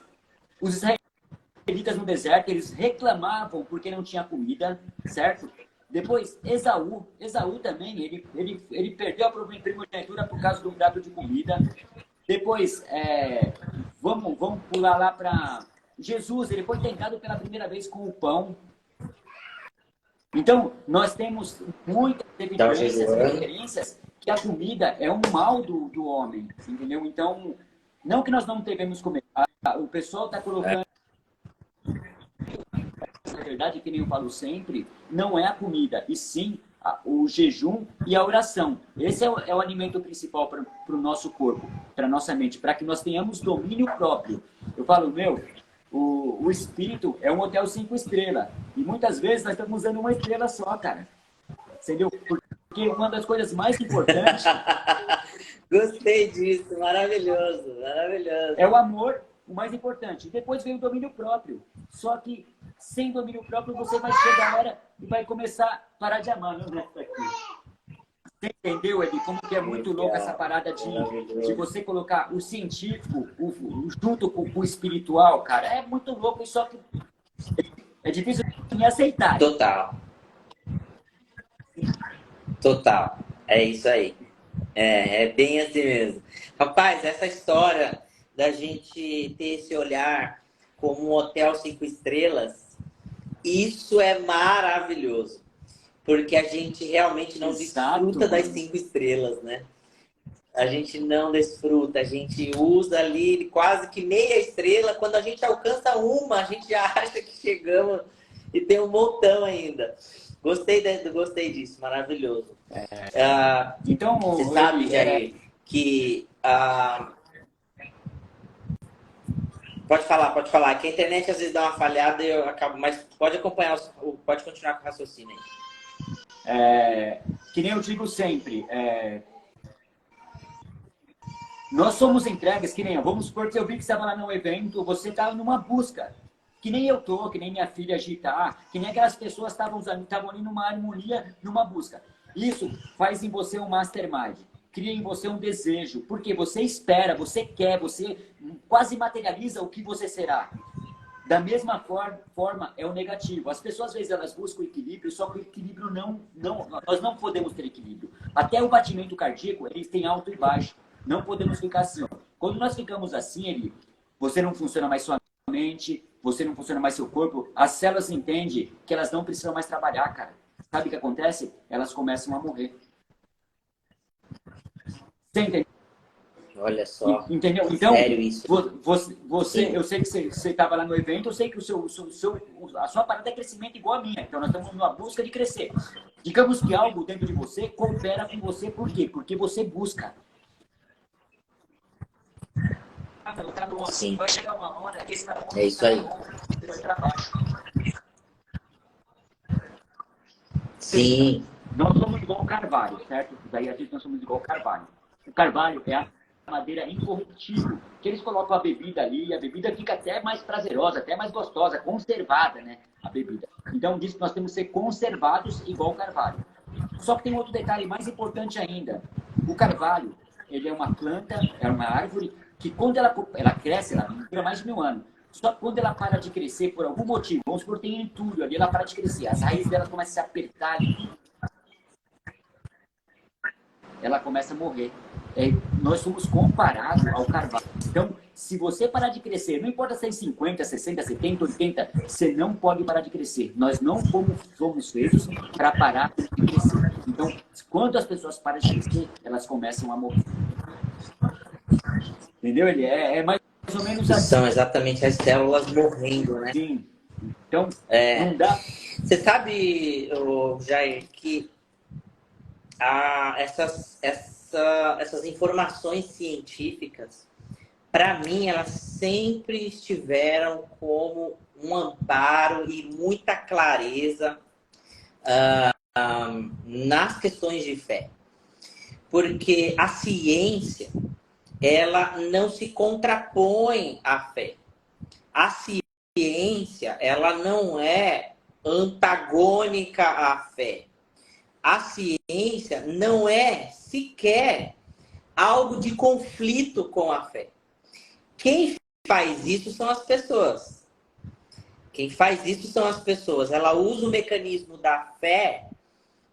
Os israelitas no deserto, eles reclamavam porque não tinha comida, certo? Depois, Esaú também, ele perdeu a primogenitura por causa do prato de comida. Depois, vamos pular lá para Jesus, ele foi tentado pela primeira vez com o pão. Então, nós temos muitas evidências e referências que a comida é um mal do homem, entendeu? Então, não que nós não devemos comer. O pessoal está colocando... Na verdade, que nem eu falo sempre, não é a comida, e sim o jejum e a oração. Esse é o alimento principal para o nosso corpo, para a nossa mente, para que nós tenhamos domínio próprio. Eu falo, o espírito é um hotel 5 estrelas. E muitas vezes nós estamos usando uma estrela só, cara. Entendeu? Porque uma das coisas mais importantes... Gostei disso, maravilhoso, maravilhoso. É o amor, o mais importante. E depois vem o domínio próprio. Só que sem domínio próprio você vai chegar a hora e vai começar a parar de amar. Não é aqui. Você entendeu, Eli? Como que é muito louco essa parada de você colocar o científico junto com o espiritual, cara? É muito louco, só que é difícil de aceitar. Total. Total. É isso aí. É bem assim mesmo. Rapaz, essa história da gente ter esse olhar como um hotel 5 estrelas, isso é maravilhoso. Porque a gente realmente não desfruta das 5 estrelas, né? A gente não desfruta, a gente usa ali quase que meia estrela. Quando a gente alcança uma, a gente já acha que chegamos e tem um montão ainda. Gostei disso, maravilhoso. Então, você sabe, Jair, que... Pode falar. Que a internet às vezes dá uma falhada e eu acabo... Mas pode acompanhar, pode continuar com o raciocínio aí. Que nem eu digo sempre, nós somos entregues, que nem eu. Vamos supor que eu vi que você estava lá no evento, você estava numa busca. Que nem eu tô, que nem minha filha Gita, que nem aquelas pessoas estavam ali numa harmonia, numa busca. Isso faz em você um mastermind. Cria em você um desejo. Porque você espera, você quer, você quase materializa o que você será. Da mesma forma, é o negativo. As pessoas, às vezes, elas buscam equilíbrio, só que o equilíbrio nós não podemos ter equilíbrio. Até o batimento cardíaco, eles têm alto e baixo. Não podemos ficar assim. Quando nós ficamos assim, você não funciona mais sua mente, você não funciona mais seu corpo, as células entendem que elas não precisam mais trabalhar, cara. Sabe o que acontece? Elas começam a morrer. Você entendeu? Olha só. Entendeu? Então, sério isso. Eu sei que você estava lá no evento, eu sei que a sua parada é crescimento igual a minha. Então, nós estamos numa busca de crescer. Digamos que algo dentro de você coopera com você, por quê? Porque você busca. Sim. É isso aí. Sim. Nós somos igual o carvalho, certo? Daí a gente nós somos igual o carvalho. O carvalho é a madeira incorruptível, que eles colocam a bebida ali e a bebida fica até mais prazerosa, até mais gostosa, conservada, né? A bebida. Então diz que nós temos que ser conservados igual o carvalho. Só que tem outro detalhe mais importante ainda. O carvalho, ele é uma planta, é uma árvore que quando ela cresce, ela dura mais de 1000 anos. Só que quando ela para de crescer por algum motivo, vamos supor, tem entulho ali, ela para de crescer, as raízes dela começam a se apertar ali, ela começa a morrer. Nós somos comparados ao carvalho. Então, se você parar de crescer, não importa se é 50, 60, 70, 80, você não pode parar de crescer. Nós não fomos feitos para parar de crescer. Então, quando as pessoas param de crescer, elas começam a morrer. Entendeu? Ele é mais ou menos assim. São exatamente as células morrendo, né? Sim. Então, não dá. Você sabe, Jair, que essas informações científicas, para mim, elas sempre estiveram como um amparo e muita clareza nas questões de fé. Porque a ciência, ela não se contrapõe à fé. A ciência, ela não é antagônica à fé. A ciência não é sequer algo de conflito com a fé. Quem faz isso são as pessoas. Quem faz isso são as pessoas. Ela usa o mecanismo da fé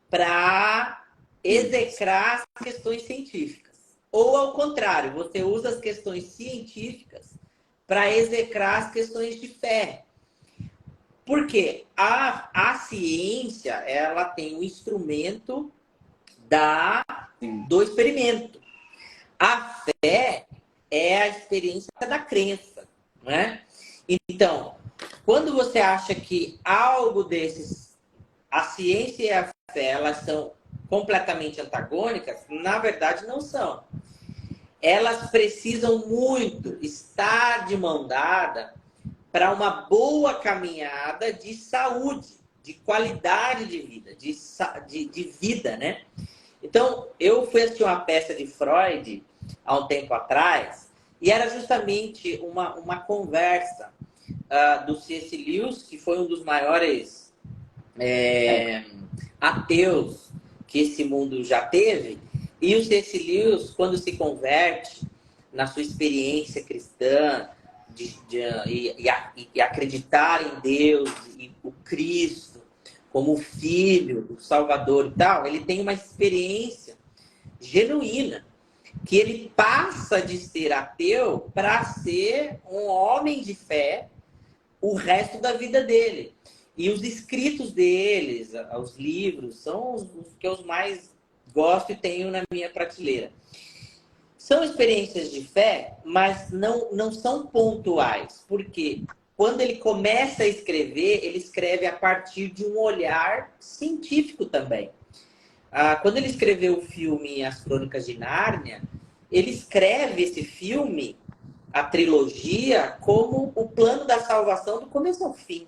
para execrar as questões científicas. Ou, ao contrário, você usa as questões científicas para execrar as questões de fé. Porque a ciência, ela tem um instrumento do experimento. A fé é a experiência da crença, né? Então, quando você acha que algo desses, a ciência e a fé, elas são completamente antagônicas, na verdade não são. Elas precisam muito estar de mão dada para uma boa caminhada de saúde, de qualidade de vida, de vida, né? Então, eu fui assistir uma peça de Freud há um tempo atrás, e era justamente uma conversa do C.S. Lewis, que foi um dos maiores ateus que esse mundo já teve, e o C.S. Lewis, quando se converte na sua experiência cristã, e acreditar em Deus e o Cristo como o Filho, o Salvador e tal, ele tem uma experiência genuína, que ele passa de ser ateu para ser um homem de fé o resto da vida dele. E os escritos deles, os livros, são os que eu mais gosto e tenho na minha prateleira. São experiências de fé, mas não são pontuais, porque quando ele começa a escrever, ele escreve a partir de um olhar científico também. Quando ele escreveu o filme As Crônicas de Nárnia, ele escreve esse filme, a trilogia, como o plano da salvação do começo ao fim.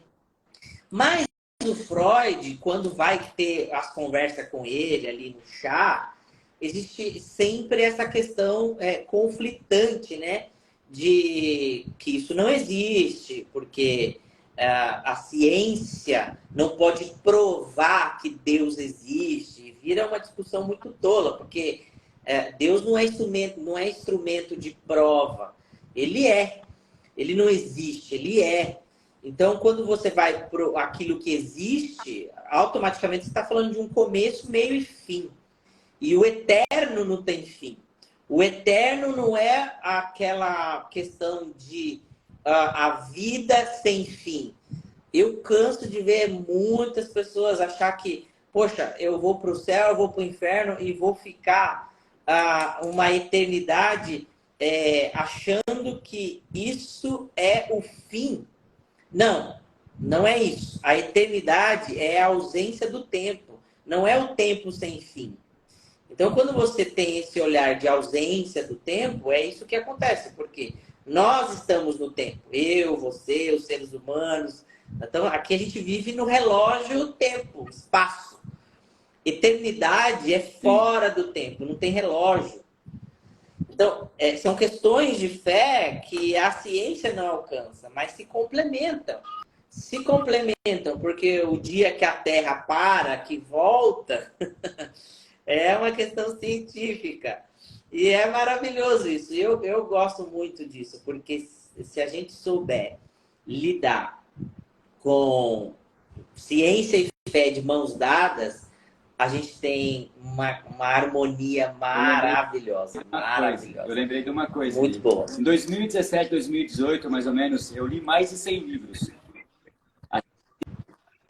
Mas o Freud, quando vai ter as conversas com ele ali no chá, existe sempre essa questão conflitante, né? De que isso não existe, porque a ciência não pode provar que Deus existe. Vira uma discussão muito tola, porque Deus não é instrumento de prova. Ele não existe, ele é. Então, quando você vai para aquilo que existe, automaticamente você está falando de um começo, meio e fim. E o eterno não tem fim. O eterno não é aquela questão de a vida sem fim. Eu canso de ver muitas pessoas achar que, poxa, eu vou para o céu, eu vou para o inferno e vou ficar uma eternidade achando que isso é o fim. Não, não é isso. A eternidade é a ausência do tempo. Não é o tempo sem fim. Então, quando você tem esse olhar de ausência do tempo, é isso que acontece, porque nós estamos no tempo. Eu, você, os seres humanos. Então, aqui a gente vive no relógio tempo, espaço. Eternidade é fora do tempo, não tem relógio. Então, são questões de fé que a ciência não alcança, mas se complementam. Se complementam, porque o dia que a Terra para, que volta... É uma questão científica. E é maravilhoso isso. Eu gosto muito disso, porque se a gente souber lidar com ciência e fé de mãos dadas, a gente tem uma harmonia maravilhosa. Eu lembrei de uma coisa. Muito boa. Em 2017, 2018, mais ou menos, eu li mais de 100 livros.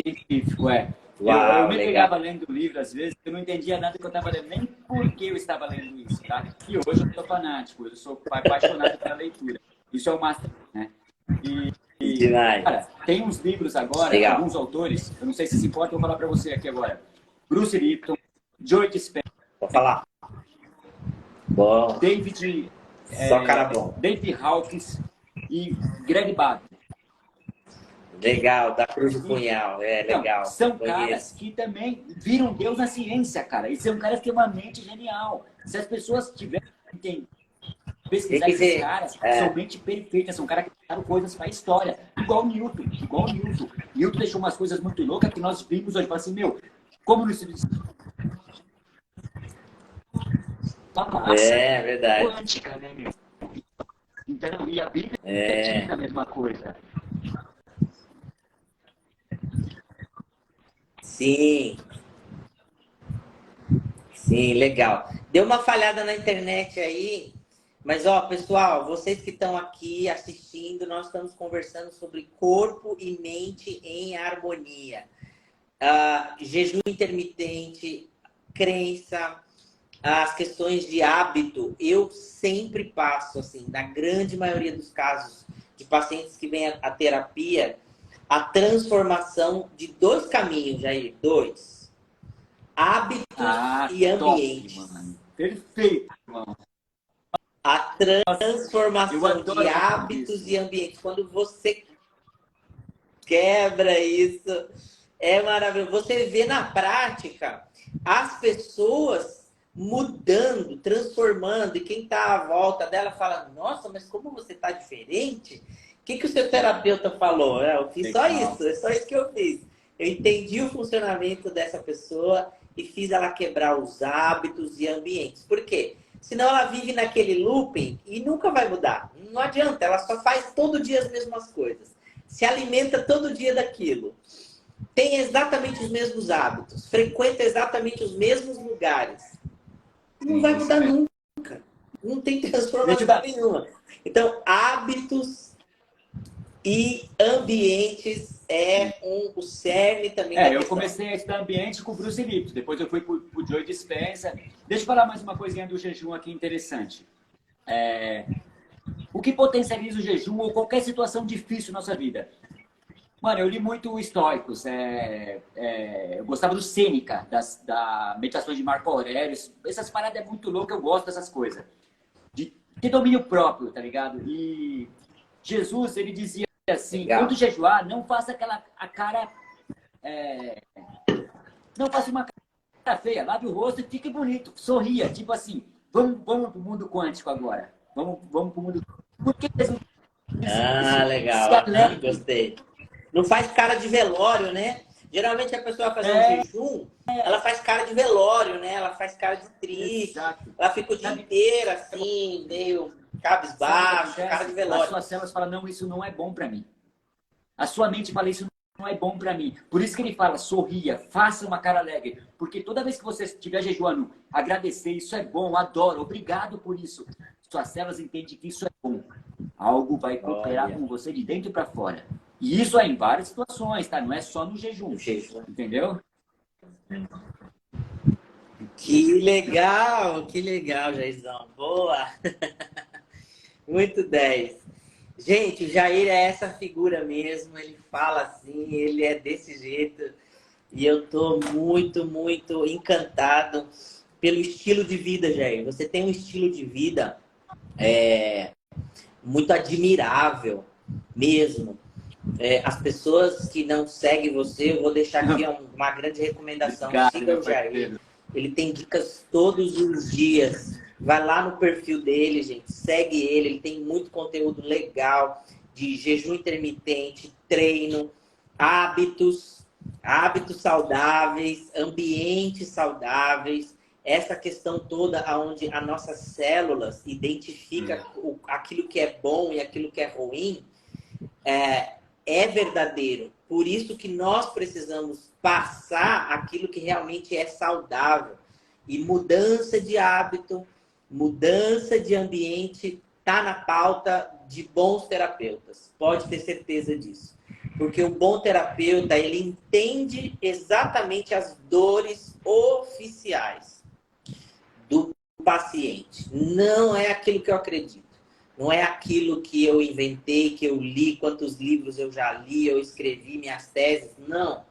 Científico, Uau, eu me pegava lendo o livro, às vezes, eu não entendia nada que eu estava lendo, nem por que eu estava lendo isso, tá? E hoje eu sou fanático, eu sou apaixonado pela leitura. Isso é o master, né? Cara, tem uns livros agora, alguns autores, eu não sei se se importa, eu vou falar para você aqui agora. Bruce Lipton, Joe Dispenza. Vou falar. Bom. Só cara bom. David Hawkins e Greg Barton. Legal, da Cruz do Punhal, legal. São caras que também viram Deus na ciência, cara. E são caras que têm uma mente genial. Se as pessoas tiverem pesquisar esses caras, são mente perfeitas, são caras que fizeram coisas para a história. Igual o Newton. Newton deixou umas coisas muito loucas que nós vimos hoje. Fala assim, como não se diz? É verdade. Quântica, né, meu? Então, e a Bíblia diz a mesma coisa. Sim, sim, legal. Deu uma falhada na internet aí, mas ó, pessoal, vocês que estão aqui assistindo, nós estamos conversando sobre corpo e mente em harmonia. Jejum intermitente, crença, as questões de hábito, eu sempre passo, assim, na grande maioria dos casos de pacientes que vêm à terapia, a transformação de 2 caminhos, Jair, 2. Hábitos e ambientes. Top, mano. Perfeito, irmão. A transformação de hábitos e ambientes. Quando você quebra isso, é maravilhoso. Você vê na prática as pessoas mudando, transformando, e quem está à volta dela fala, nossa, mas como você está diferente? O que o seu terapeuta falou? Eu fiz só isso, é só isso que eu fiz. Eu entendi o funcionamento dessa pessoa e fiz ela quebrar os hábitos e ambientes. Por quê? Senão ela vive naquele looping e nunca vai mudar. Não adianta, ela só faz todo dia as mesmas coisas. Se alimenta todo dia daquilo. Tem exatamente os mesmos hábitos. Frequenta exatamente os mesmos lugares. Não vai mudar nunca. Não tem transformação nenhuma. Então, hábitos e ambientes é o cerne também da eu questão. comecei a estudar ambiente com o Bruce Lipton, depois eu fui pro Joe Dispenza. Deixa eu falar mais uma coisinha do jejum aqui interessante. O que potencializa o jejum ou qualquer situação difícil na nossa vida? Mano, eu li muito estoicos. Eu gostava do Sêneca, da meditações de Marco Aurélio. Essas paradas é muito loucas, eu gosto dessas coisas. De domínio próprio, tá ligado? E Jesus, ele dizia assim, quando jejuar, não faça a cara... não faça uma cara feia, lave o rosto e fique bonito, sorria. Tipo assim, vamos pro mundo quântico agora. Vamos pro mundo... Por que Jesus legal. Gostei. Não faz cara de velório, né? Geralmente a pessoa vai fazer um jejum, ela faz cara de velório, né? Ela faz cara de triste. Exato. Ela fica o dia inteiro assim, meio cabisbaixo, cara de velório. As suas células falam, não, isso não é bom pra mim. A sua mente fala, isso não é bom pra mim. Por isso que ele fala, sorria, faça uma cara alegre. Porque toda vez que você estiver jejuando, agradecer, isso é bom, adoro, obrigado por isso. Suas células entendem que isso é bom. Algo vai cooperar com você de dentro pra fora. E isso é em várias situações, tá? Não é só no jejum. Entendeu? Que legal, Jairzão. Boa! Muito 10. Gente, o Jair é essa figura mesmo. Ele fala assim, ele é desse jeito. E eu tô muito, muito encantado pelo estilo de vida, Jair. Você tem um estilo de vida muito admirável mesmo. As pessoas que não seguem você, eu vou deixar aqui uma grande recomendação. Siga o Jair. Ele tem dicas todos os dias. Vai lá no perfil dele, gente. Segue ele. Ele tem muito conteúdo legal de jejum intermitente, treino, hábitos saudáveis, ambientes saudáveis. Essa questão toda onde as nossas células identificam aquilo que é bom e aquilo que é ruim, é verdadeiro. Por isso que nós precisamos passar aquilo que realmente é saudável. E mudança de hábito, mudança de ambiente está na pauta de bons terapeutas. Pode ter certeza disso. Porque o bom terapeuta, ele entende exatamente as dores oficiais do paciente. Não é aquilo que eu acredito. Não é aquilo que eu inventei, que eu li, quantos livros eu já li, eu escrevi minhas teses. Não.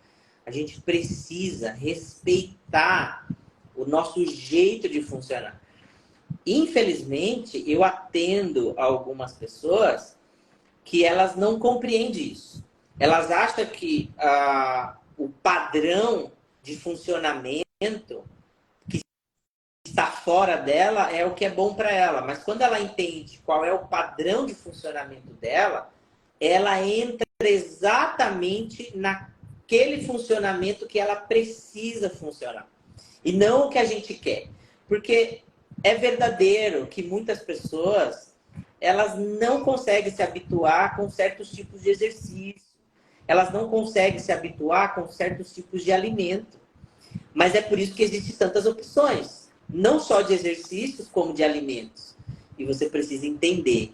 A gente precisa respeitar o nosso jeito de funcionar. Infelizmente, eu atendo algumas pessoas que elas não compreendem isso. Elas acham que o padrão de funcionamento que está fora dela é o que é bom para ela. Mas quando ela entende qual é o padrão de funcionamento dela, ela entra exatamente naquele funcionamento que ela precisa funcionar. E não o que a gente quer. Porque é verdadeiro que muitas pessoas elas não conseguem se habituar com certos tipos de exercício. Elas não conseguem se habituar com certos tipos de alimento. Mas é por isso que existem tantas opções. Não só de exercícios, como de alimentos. E você precisa entender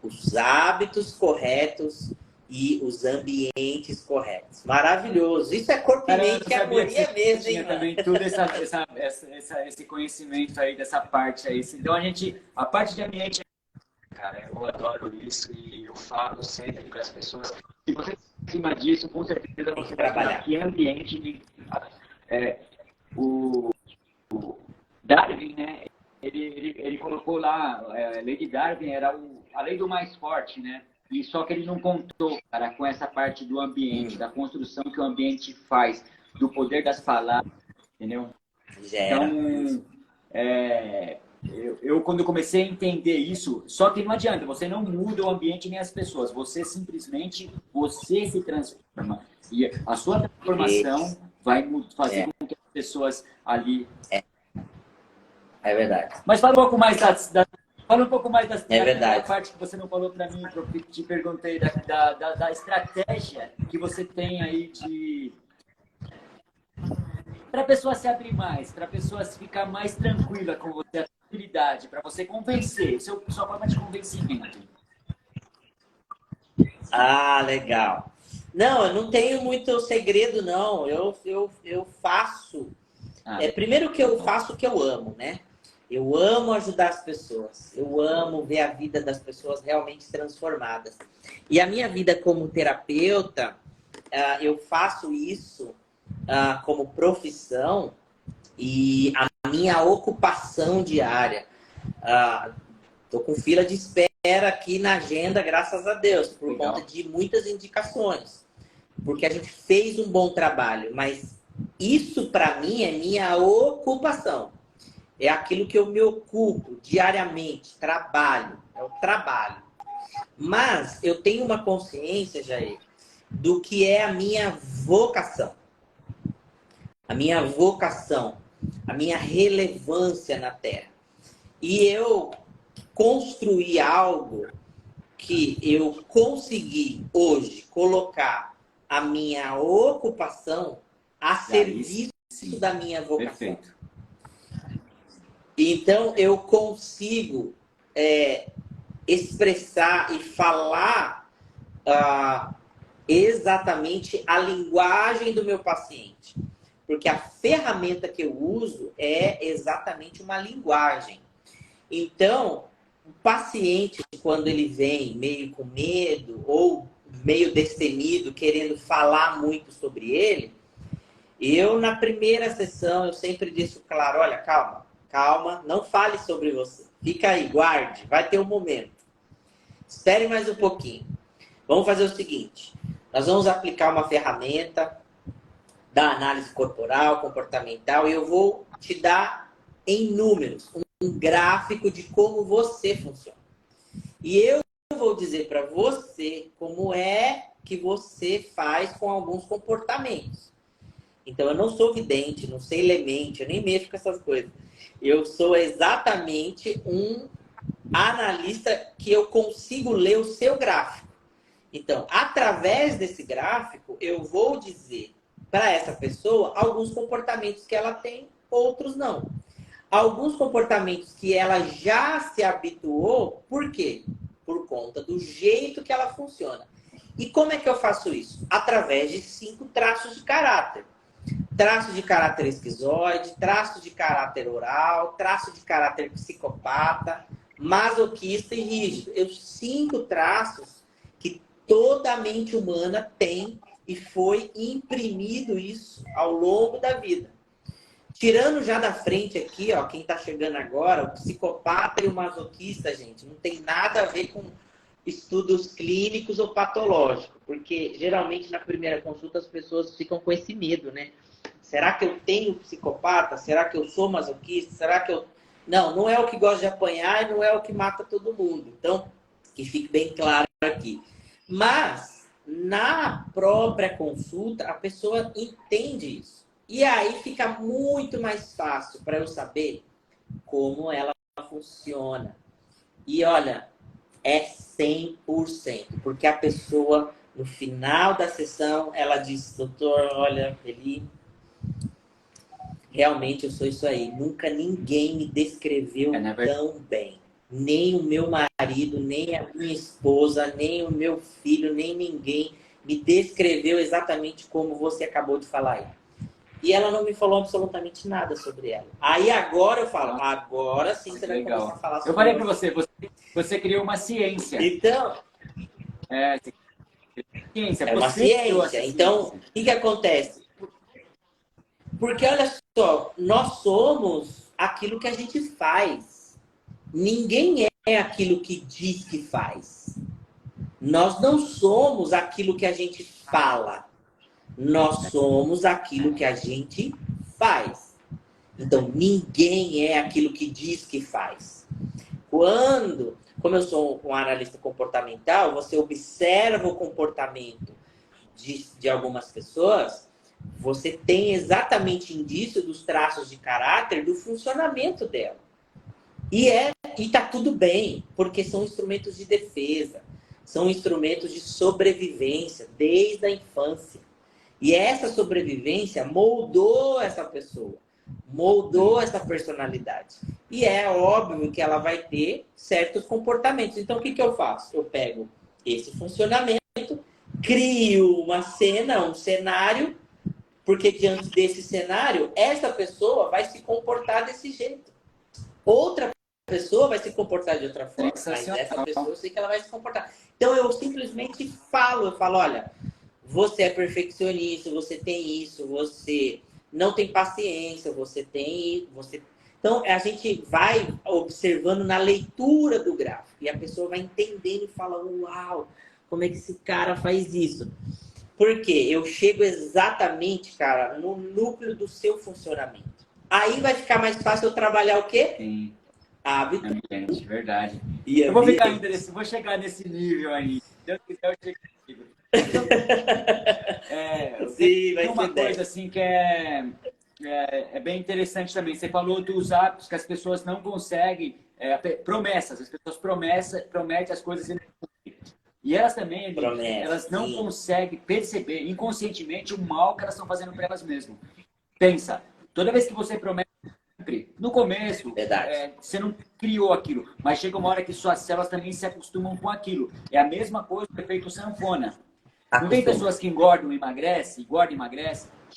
os hábitos corretos e os ambientes corretos. Maravilhoso. Isso é corpo e mente, é harmonia mesmo, hein? Também tudo esse conhecimento aí, dessa parte aí. Então, a parte de ambiente, cara, eu adoro isso e eu falo sempre para as pessoas. Se você acima disso, com certeza você vai trabalhar. Que ambiente o Darwin, né? Ele colocou lá, a lei de Darwin era a lei do mais forte, né? E só que ele não contou, cara, com essa parte do ambiente, da construção que o ambiente faz, do poder das palavras, entendeu? Então, eu quando comecei a entender isso, só que não adianta, você não muda o ambiente nem as pessoas, você simplesmente, você se transforma. E a sua transformação vai fazer com que as pessoas ali... É verdade. Mas fala um pouco mais fala um pouco mais da parte que você não falou para mim, que eu te perguntei, da estratégia que você tem aí para a pessoa se abrir mais, para a pessoa ficar mais tranquila com você, a tranquilidade, para você convencer, sua forma de convencimento. Ah, legal. Não, eu não tenho muito segredo, não. Eu faço... primeiro que eu faço o que eu amo, né? Eu amo ajudar as pessoas. Eu amo ver a vida das pessoas realmente transformadas. E a minha vida como terapeuta, eu faço isso como profissão e a minha ocupação diária. Estou com fila de espera aqui na agenda, graças a Deus, por conta de muitas indicações. Porque a gente fez um bom trabalho, mas isso para mim é minha ocupação. É aquilo que eu me ocupo diariamente, trabalho, é o trabalho. Mas eu tenho uma consciência, Jair, do que é a minha vocação. A minha vocação, a minha relevância na Terra. E eu construí algo que eu consegui hoje colocar a minha ocupação a serviço da minha vocação. Perfeito. Então, eu consigo expressar e falar exatamente a linguagem do meu paciente. Porque a ferramenta que eu uso é exatamente uma linguagem. Então, o paciente, quando ele vem meio com medo ou meio destemido, querendo falar muito sobre ele, eu, na primeira sessão, eu sempre deixo claro, olha, calma, não fale sobre você. Fica aí, guarde, vai ter um momento. Espere mais um pouquinho. Vamos fazer o seguinte, nós vamos aplicar uma ferramenta da análise corporal, comportamental, e eu vou te dar em números, um gráfico de como você funciona. E eu vou dizer para você como é que você faz com alguns comportamentos. Então, eu não sou vidente, não sei ler mente, eu nem mexo com essas coisas. Eu sou exatamente um analista que eu consigo ler o seu gráfico. Então, através desse gráfico, eu vou dizer para essa pessoa alguns comportamentos que ela tem, outros não. Alguns comportamentos que ela já se habituou, por quê? Por conta do jeito que ela funciona. E como é que eu faço isso? Através de 5 traços de caráter. Traço de caráter esquizoide, traço de caráter oral, traço de caráter psicopata, masoquista e rígido. 5 traços que toda a mente humana tem e foi imprimido isso ao longo da vida. Tirando já da frente aqui, ó, quem está chegando agora, o psicopata e o masoquista, gente, não tem nada a ver com estudos clínicos ou patológicos, porque geralmente na primeira consulta as pessoas ficam com esse medo, né? Será que eu tenho psicopata? Será que eu sou masoquista? Será que eu... Não é o que gosta de apanhar e não é o que mata todo mundo. Então, que fique bem claro aqui. Mas, na própria consulta, a pessoa entende isso. E aí fica muito mais fácil para eu saber como ela funciona. E olha, É 100%. Porque a pessoa, no final da sessão, ela diz, doutor, olha, ele... Realmente eu sou isso aí. Nunca ninguém me descreveu tão bem. Nem o meu marido, nem a minha esposa, nem o meu filho, nem ninguém me descreveu exatamente como você acabou de falar aí. E ela não me falou absolutamente nada sobre ela. Aí agora eu falo, agora sim você vai começar a falar sobre eu falei para você criou uma ciência. Então, ciência. É uma ciência. Então, o que acontece? Porque, olha só, nós somos aquilo que a gente faz. Ninguém é aquilo que diz que faz. Nós não somos aquilo que a gente fala. Nós somos aquilo que a gente faz. Então, ninguém é aquilo que diz que faz. Como eu sou um analista comportamental, você observa o comportamento de algumas pessoas, você tem exatamente indício dos traços de caráter do funcionamento dela. E tá tudo bem, porque são instrumentos de defesa, são instrumentos de sobrevivência desde a infância. E essa sobrevivência moldou essa pessoa, moldou essa personalidade. E é óbvio que ela vai ter certos comportamentos. Então, o que eu faço? Eu pego esse funcionamento, crio uma cena, um cenário, porque diante desse cenário, essa pessoa vai se comportar desse jeito. Outra pessoa vai se comportar de outra forma, mas essa pessoa eu sei que ela vai se comportar. Então eu simplesmente falo, olha, você é perfeccionista, você tem isso, você não tem paciência, você tem... Então a gente vai observando na leitura do gráfico e a pessoa vai entendendo e fala, uau, como é que esse cara faz isso? Porque eu chego exatamente, cara, no núcleo do seu funcionamento. Aí vai ficar mais fácil eu trabalhar o quê? Sim. Hábito. Ambiente, verdade. E eu vou chegar nesse nível aí. Se Deus quiser, eu chego nesse nível. Sim, vai tem uma ser coisa assim que é bem interessante também. Você falou dos hábitos que as pessoas não conseguem, promessas. As pessoas prometem as coisas e não cumprem. E elas também, elas não conseguem perceber inconscientemente o mal que elas estão fazendo para elas mesmas. Pensa, toda vez que você promete, no começo, você não criou aquilo, mas chega uma hora que suas células também se acostumam com aquilo. É a mesma coisa do efeito sanfona. Não tem pessoas que engordam e emagrecem,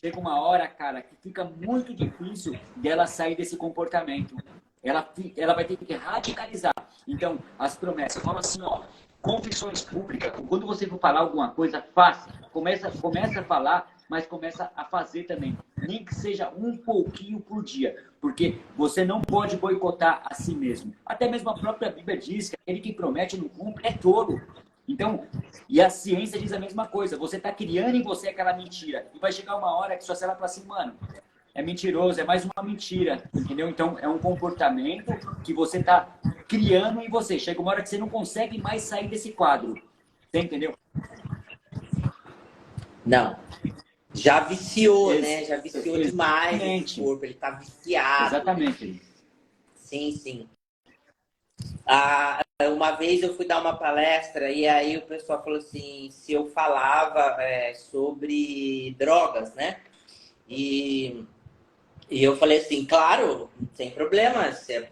chega uma hora, cara, que fica muito difícil dela sair desse comportamento. Ela vai ter que radicalizar. Então, as promessas, falam assim, ó, confissões públicas, quando você for falar alguma coisa, faça. Começa a falar, mas começa a fazer também. Nem que seja um pouquinho por dia. Porque você não pode boicotar a si mesmo. Até mesmo a própria Bíblia diz que aquele que promete e não cumpre é tolo. Então, e a ciência diz a mesma coisa. Você está criando em você aquela mentira. E vai chegar uma hora que sua célula fala assim, mano, é mentiroso, é mais uma mentira. Entendeu? Então, é um comportamento que você está criando em você. Chega uma hora que você não consegue mais sair desse quadro. Você entendeu? Não. Já viciou, né? Já viciou demais esse corpo. Ele tá viciado. Exatamente. Sim. Uma vez eu fui dar uma palestra e aí o pessoal falou assim, se eu falava sobre drogas, né? E eu falei assim, claro, sem problema. Se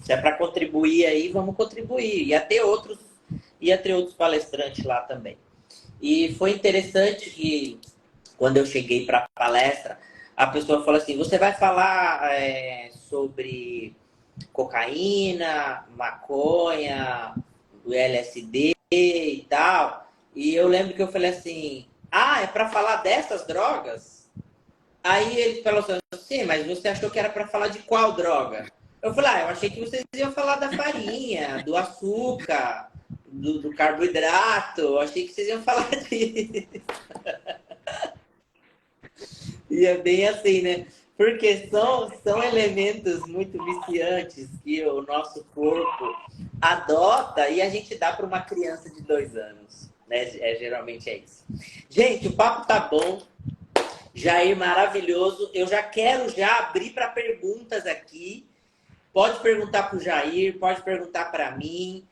é para contribuir aí, vamos contribuir. Ia ter outros palestrantes lá também. E foi interessante que quando eu cheguei para a palestra, a pessoa falou assim, você vai falar sobre cocaína, maconha, LSD e tal. E eu lembro que eu falei assim, é para falar dessas drogas? Aí ele falou assim, sim, mas você achou que era para falar de qual droga? Eu falei, eu achei que vocês iam falar da farinha, do açúcar, do carboidrato. Eu achei que vocês iam falar disso. E é bem assim, né? Porque são elementos muito viciantes que o nosso corpo adota e a gente dá para uma criança de 2 anos. Né? Geralmente é isso. Gente, o papo tá bom. Jair, maravilhoso. Eu já quero abrir para perguntas aqui. Pode perguntar para o Jair, pode perguntar para mim.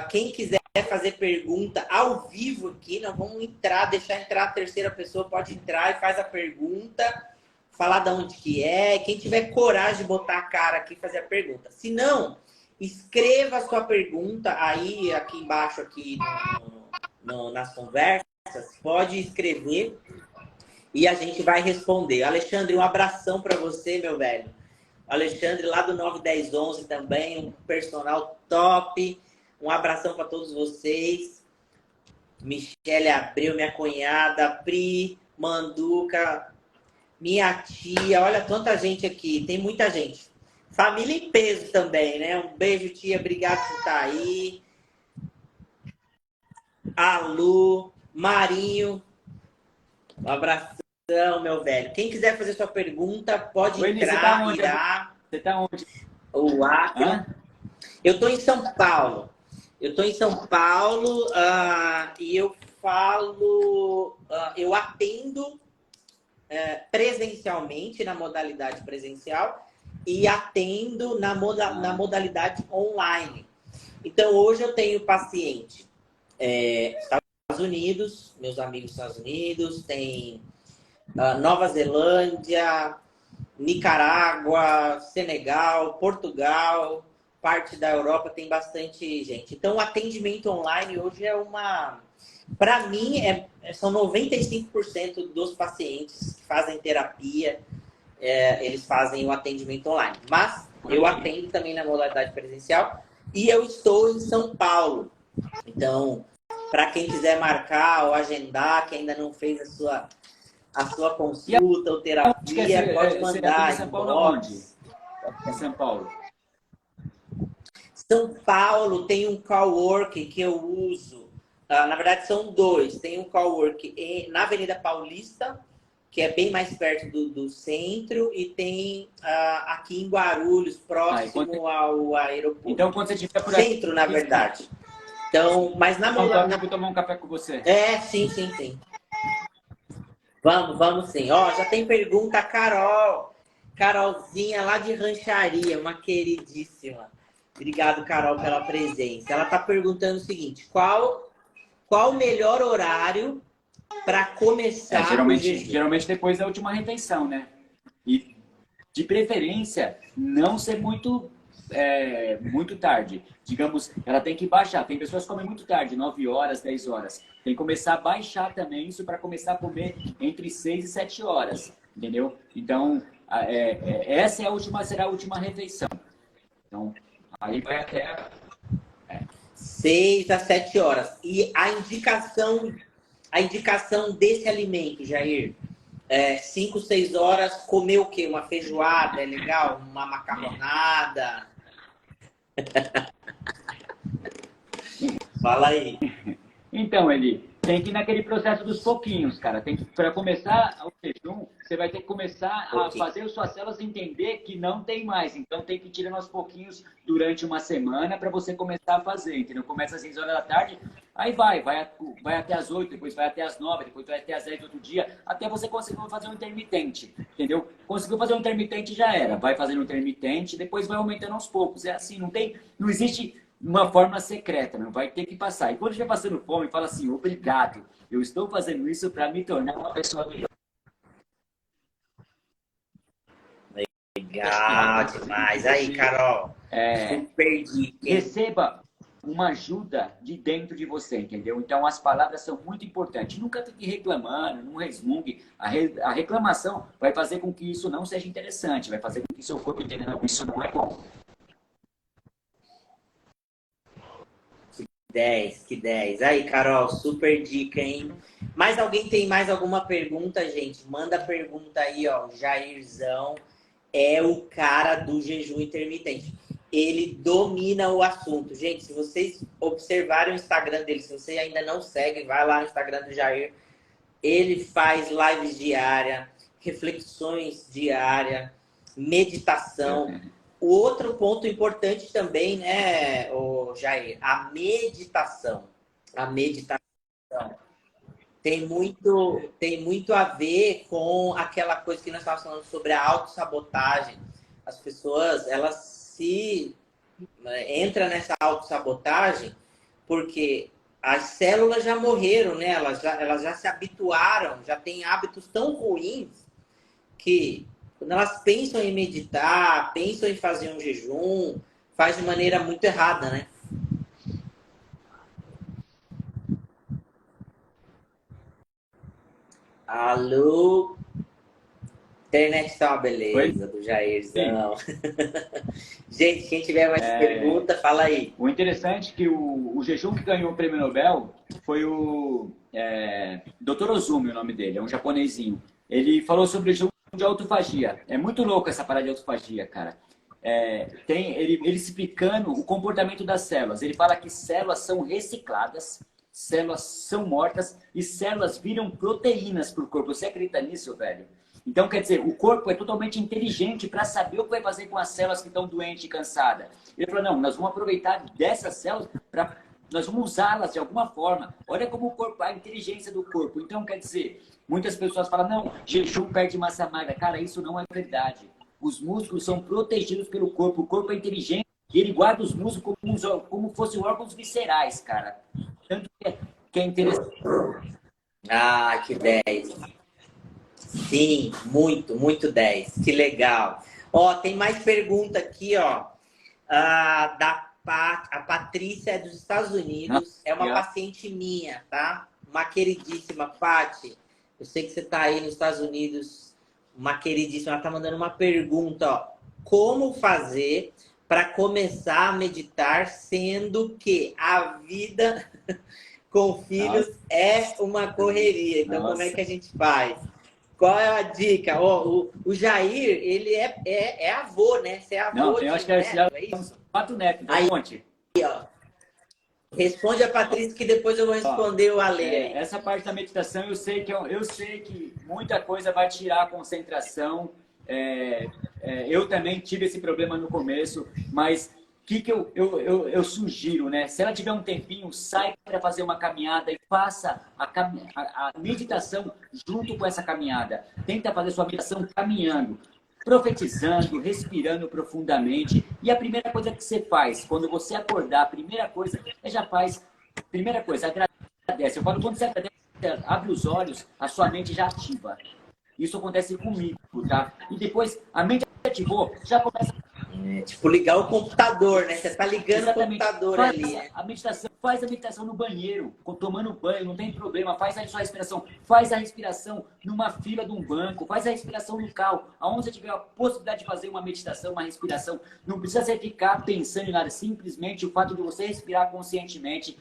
Quem quiser fazer pergunta ao vivo aqui, nós vamos deixar entrar a terceira pessoa, pode entrar e faz a pergunta, falar de onde que é. Quem tiver coragem de botar a cara aqui e fazer a pergunta. Se não, escreva a sua pergunta aí, aqui embaixo, aqui nas conversas. Pode escrever e a gente vai responder. Alexandre, um abração para você, meu velho. Alexandre, lá do 91011 também, um personal top. Um abração para todos vocês. Michele Abreu, minha cunhada, Pri, Manduca, minha tia. Olha quanta gente aqui, tem muita gente. Família em peso também, né? Um beijo, tia, obrigado por estar aí. Alu, Marinho, um abração, meu velho. Quem quiser fazer sua pergunta, pode entrar, Irá. Você tá onde? O Acre. Eu estou em São Paulo. E eu falo, eu atendo presencialmente, na modalidade presencial, e atendo na modalidade online. Então, hoje eu tenho paciente Estados Unidos, meus amigos Estados Unidos, tem Nova Zelândia, Nicarágua, Senegal, Portugal, parte da Europa, tem bastante gente. Então, o atendimento online hoje é para mim, são 95% dos pacientes que fazem terapia, eles fazem o atendimento online. Mas eu atendo também na modalidade presencial e eu estou em São Paulo. Então, para quem quiser marcar ou agendar, que ainda não fez a sua consulta ou terapia, pode mandar. São Paulo onde? Em São Paulo. São Paulo tem um cowork que eu uso. Na verdade, são dois. Tem um cowork na Avenida Paulista, que é bem mais perto do centro, e tem aqui em Guarulhos, próximo ao aeroporto. Então, quando você estiver por aqui... Centro, na verdade. Então, mas na modalidade... Eu vou tomar um café com você. Sim. Vamos sim. Ó, já tem pergunta, Carol. Carolzinha, lá de Rancharia, uma queridíssima. Obrigado, Carol, pela presença. Ela está perguntando o seguinte: qual o melhor horário para começar geralmente depois da última refeição, né? E, de preferência, não ser muito tarde. Digamos, ela tem que baixar. Tem pessoas que comem muito tarde, 9 horas, 10 horas. Tem que começar a baixar também isso para começar a comer entre 6 e 7 horas. Entendeu? Então, essa será a última refeição. Então, aí vai até 6 a 7 horas. E a indicação desse alimento, Jair, 5, 6 horas, comer o quê? Uma feijoada, é legal? Uma macarronada? Fala aí. Então, Eli, tem que ir naquele processo dos pouquinhos, cara. Para começar o jejum, você vai ter que começar a fazer as suas células entender que não tem mais. Então, tem que ir tirando aos pouquinhos durante uma semana para você começar a fazer, entendeu? Começa às 6 horas da tarde, aí vai até às 8, depois vai até às 9, depois vai até às 10 do outro dia, até você conseguir fazer um intermitente, entendeu? Conseguiu fazer um intermitente, já era. Vai fazendo um intermitente, depois vai aumentando aos poucos. É assim, não existe uma forma secreta, não vai ter que passar. E quando estiver passando fome, fala assim: obrigado, eu estou fazendo isso para me tornar uma pessoa melhor. Legal demais. Aí, Carol, perdi. Receba uma ajuda de dentro de você, entendeu? Então, as palavras são muito importantes. Nunca fique reclamando, não resmungue. A reclamação vai fazer com que isso não seja interessante, vai fazer com que seu corpo entenda que isso não é bom. 10, que 10. Aí, Carol, super dica, hein? Mais alguém tem mais alguma pergunta, gente? Manda pergunta aí, ó. O Jairzão é o cara do jejum intermitente. Ele domina o assunto. Gente, se vocês observarem o Instagram dele, se você ainda não segue, vai lá no Instagram do Jair. Ele faz lives diárias, reflexões diárias, meditação. O outro ponto importante também, né, Jair, a meditação. A meditação tem muito a ver com aquela coisa que nós estávamos falando sobre a autossabotagem. As pessoas, elas se entra nessa autossabotagem porque as células já morreram, né? Elas já se habituaram, já têm hábitos tão ruins que quando elas pensam em meditar, pensam em fazer um jejum, faz de maneira muito errada, né? Alô? Internet tá uma beleza, Oi? do Jairzão. Gente, quem tiver mais pergunta, fala aí. O interessante é que o jejum que ganhou o prêmio Nobel foi o Dr. Ozumi, o nome dele, é um japonesinho. Ele falou sobre o jejum de autofagia. É muito louco essa parada de autofagia, cara. Tem ele explicando o comportamento das células. Ele fala que células são recicladas, células são mortas e células viram proteínas para o corpo. Você acredita nisso, velho? Então, quer dizer, o corpo é totalmente inteligente para saber o que vai fazer com as células que estão doentes e cansadas. Ele falou, não, nós vamos aproveitar dessas células para... Nós vamos usá-las de alguma forma. Olha como o corpo, a inteligência do corpo. Então, quer dizer, muitas pessoas falam, não, jejum perde massa magra. Cara, isso não é verdade. Os músculos são protegidos pelo corpo. O corpo é inteligente e ele guarda os músculos como fossem órgãos viscerais, cara. Tanto que é interessante. Ah, que 10. Sim, muito 10. Que legal. Ó, tem mais pergunta aqui, ó. A Patrícia é dos Estados Unidos. É uma paciente minha, tá? Uma queridíssima, Pati. Eu sei que você tá aí nos Estados Unidos. Uma queridíssima. Ela tá mandando uma pergunta, ó. Como fazer para começar a meditar, sendo que a vida com filhos é uma correria? Então, como é que a gente faz? Qual é a dica? O Jair, ele é avô, né? Você é avô. Não, eu acho que é isso? 4 netos, aí, monte. Ó, responde a Patrícia que depois eu vou responder o Ale. Essa parte da meditação, eu sei que muita coisa vai tirar a concentração. Eu também tive esse problema no começo, mas que eu sugiro, né? Se ela tiver um tempinho, sai para fazer uma caminhada e faça a meditação junto com essa caminhada. Tenta fazer sua meditação caminhando, profetizando, respirando profundamente. E a primeira coisa que você faz, quando você acordar, a primeira coisa, primeira coisa, agradece. Eu falo, quando você agradece, abre os olhos, a sua mente já ativa. Isso acontece comigo, tá? E depois, a mente ativou, já começa... tipo, ligar o computador, né? Você tá ligando Exatamente. o computador faz ali, né? Faz a meditação no banheiro, tomando banho, não tem problema. Faz a sua respiração. Faz a respiração numa fila de um banco. Faz a respiração no carro. Aonde você tiver a possibilidade de fazer uma meditação, uma respiração. Não precisa você ficar pensando em nada. Simplesmente o fato de você respirar conscientemente,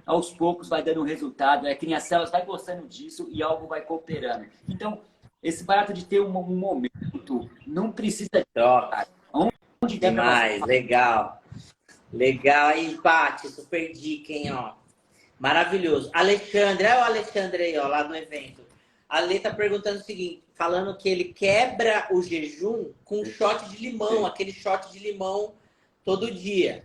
aos poucos vai dando um resultado. Que nem as células vai gostando disso e algo vai cooperando. Então, esse barato de ter um momento, não precisa de troca. Onde demais, legal. Legal aí, Paty, super dica, hein, ó. Maravilhoso. Alexandre, olha o Alexandre aí, ó, lá do evento. A Ale tá perguntando o seguinte, falando que ele quebra o jejum com um shot de limão, aquele shot de limão todo dia.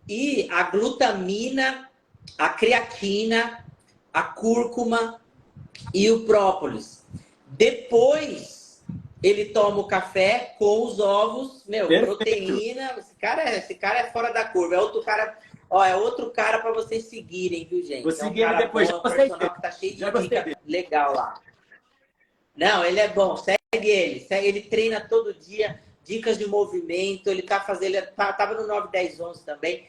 E a glutamina, a creatina, a cúrcuma e o própolis. Depois ele toma o café com os ovos, proteína. Esse cara é fora da curva. É outro cara para vocês seguirem, viu, gente? Vou seguir ele depois. Já gostei dele. Que tá cheio de dica legal lá. Não, ele é bom. Segue ele. Ele treina todo dia, dicas de movimento. Ele tá fazendo. Ele tava no 9, 10, 11 também.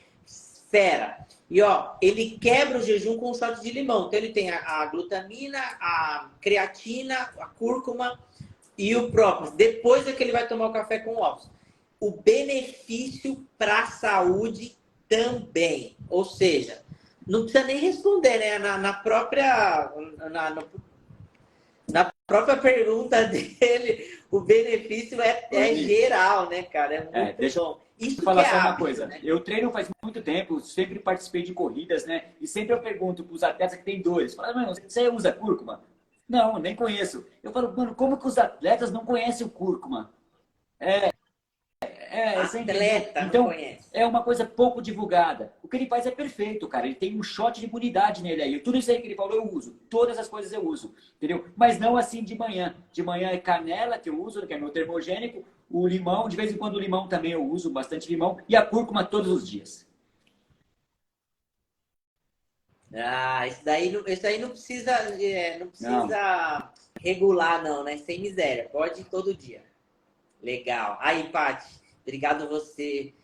Fera. E ó, ele quebra o jejum com um shot de limão. Então ele tem a glutamina, a creatina, a cúrcuma e o próprio. Depois é que ele vai tomar o café com ovos. O benefício para a saúde também. Ou seja, não precisa nem responder, né? Na própria própria pergunta dele, o benefício é geral, né, cara? É muito bom. Deixa eu falar só uma coisa. Né? Eu treino faz muito tempo, sempre participei de corridas, né? E sempre eu pergunto para os atletas que tem dores. Fala, mano, você usa cúrcuma? Não, nem conheço. Eu falo, mano, como que os atletas não conhecem o cúrcuma? atleta então, não conhece. é uma coisa pouco divulgada. O que ele faz é perfeito, cara. Ele tem um shot de imunidade nele aí. Tudo isso aí que ele falou eu uso. Todas as coisas eu uso, entendeu? Mas não assim de manhã. De manhã é canela que eu uso, que é meu termogênico. O limão, de vez em quando o limão também eu uso, bastante limão. E a cúrcuma todos os dias. Ah, isso daí não precisa, não Não. precisa regular, não, né? Sem miséria. Pode ir todo dia. Legal. Aí, Paty, obrigado você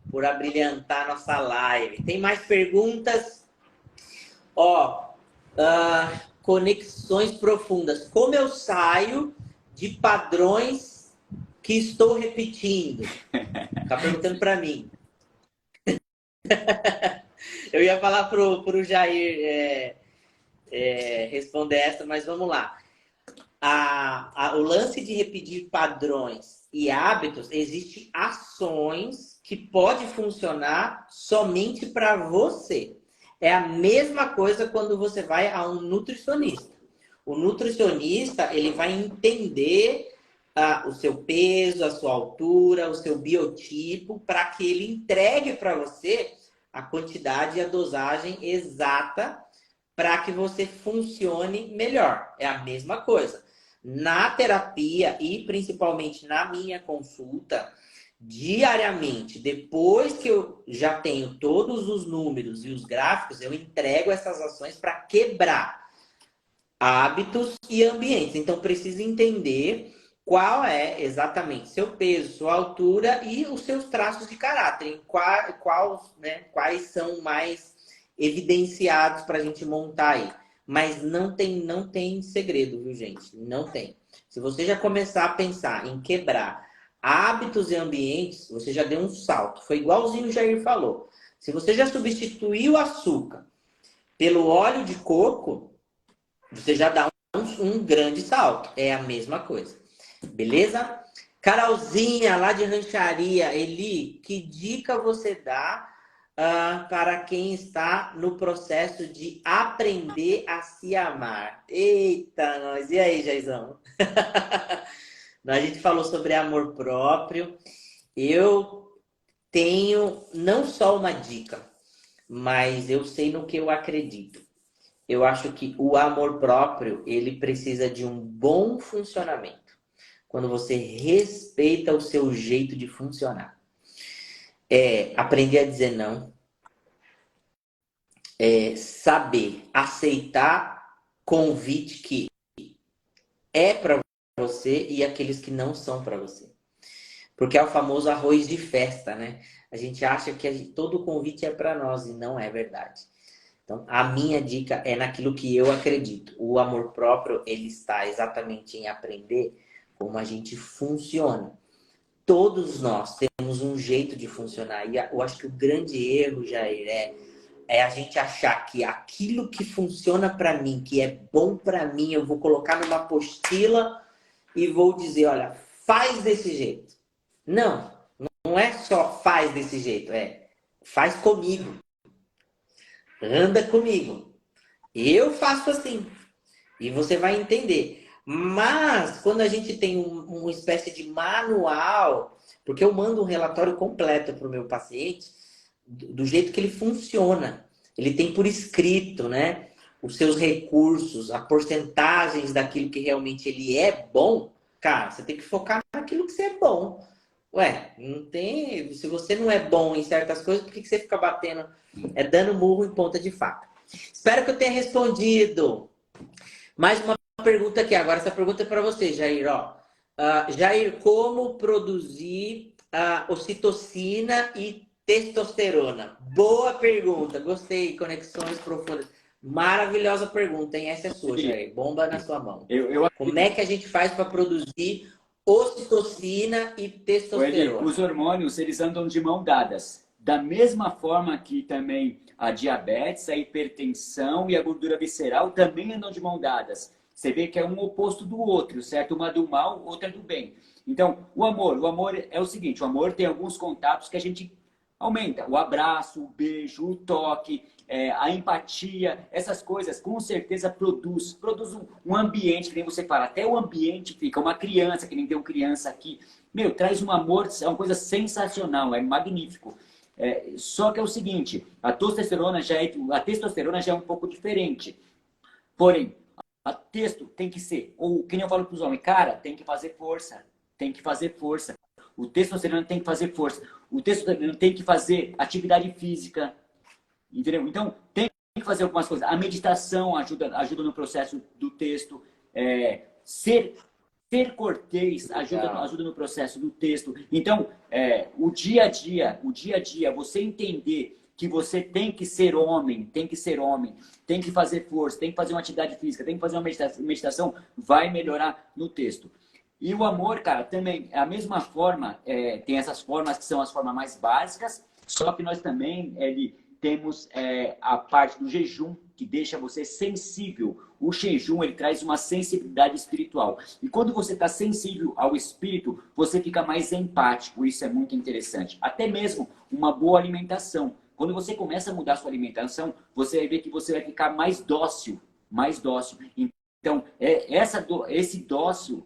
por abrilhantar nossa live. Tem mais perguntas? Ó, conexões profundas. Como eu saio de padrões que estou repetindo? Tá perguntando para mim. Eu ia falar pro Jair responder essa, mas vamos lá. O lance de repetir padrões e hábitos, existem ações que pode funcionar somente para você. É a mesma coisa quando você vai a um nutricionista. O nutricionista, ele vai entender o seu peso, a sua altura, o seu biotipo, para que ele entregue para você a quantidade e a dosagem exata para que você funcione melhor. É a mesma coisa. Na terapia e principalmente na minha consulta, diariamente, depois que eu já tenho todos os números e os gráficos, eu entrego essas ações para quebrar hábitos e ambientes. Então, preciso entender qual é exatamente seu peso, sua altura e os seus traços de caráter. Quais são mais evidenciados para a gente montar aí. Mas não tem segredo, viu, gente? Não tem. Se você já começar a pensar em quebrar hábitos e ambientes, você já deu um salto. Foi igualzinho o Jair falou. Se você já substituiu o açúcar pelo óleo de coco, você já dá um grande salto. É a mesma coisa. Beleza? Carolzinha, lá de Rancharia. Eli, que dica você dá para quem está no processo de aprender a se amar? Eita, nós. E aí, Jaizão? A gente falou sobre amor próprio. Eu tenho não só uma dica, mas eu sei no que eu acredito. Eu acho que o amor próprio, ele precisa de um bom funcionamento. Quando você respeita o seu jeito de funcionar. Aprender a dizer não. Saber aceitar convite que é para você e aqueles que não são para você. Porque é o famoso arroz de festa, né? A gente acha que todo convite é para nós e não é verdade. Então, a minha dica é naquilo que eu acredito. O amor próprio, ele está exatamente em aprender como a gente funciona. Todos nós temos um jeito de funcionar. E eu acho que o grande erro, Jair, é a gente achar que aquilo que funciona para mim, que é bom para mim, eu vou colocar numa apostila e vou dizer, olha, faz desse jeito. Não é só faz desse jeito, faz comigo. Anda comigo. Eu faço assim. E você vai entender. Mas, quando a gente tem uma espécie de manual, porque eu mando um relatório completo para o meu paciente, do jeito que ele funciona. Ele tem por escrito, né? Os seus recursos, as porcentagens daquilo que realmente ele é bom. Cara, você tem que focar naquilo que você é bom. Não tem... Se você não é bom em certas coisas, por que você fica batendo, dando murro em ponta de faca? Espero que eu tenha respondido. Mais uma pergunta aqui. Agora, essa pergunta é para você, Jair. Jair, como produzir ocitocina e testosterona? Boa pergunta. Gostei. Conexões profundas. Maravilhosa pergunta, hein? Essa é sua, Jair. Bomba na sua mão. Como é que a gente faz para produzir ocitocina e testosterona? Os hormônios, eles andam de mão dadas. Da mesma forma que também a diabetes, a hipertensão e a gordura visceral também andam de mão dadas. Você vê que é um oposto do outro, certo? Uma do mal, outra do bem. Então, o amor é o seguinte, o amor tem alguns contatos que a gente aumenta. O abraço, o beijo, o toque, a empatia, essas coisas com certeza produz um ambiente, que nem você fala, até o ambiente fica uma criança, que nem tem uma criança aqui, meu, traz um amor, é uma coisa sensacional, é magnífico. Só que é o seguinte, a testosterona já é um pouco diferente. Porém, a texto tem que ser, ou que nem eu falo para os homens, cara, tem que fazer força, tem que fazer força. O testosterona tem que fazer força. O testosterona tem que fazer atividade física. Entendeu? Então, tem que fazer algumas coisas. A meditação ajuda no processo do texto. Ser cortês ajuda no processo do texto. Então, o dia a dia, você entender que você tem que ser homem, tem que fazer força, tem que fazer uma atividade física, tem que fazer uma meditação, vai melhorar no texto. E o amor, cara, também é a mesma forma, tem essas formas que são as formas mais básicas, só que nós também temos a parte do jejum, que deixa você sensível. O jejum, ele traz uma sensibilidade espiritual. E quando você está sensível ao espírito, você fica mais empático. Isso é muito interessante. Até mesmo uma boa alimentação. Quando você começa a mudar a sua alimentação, você vai ver que você vai ficar mais dócil. Mais dócil. Então, esse dócil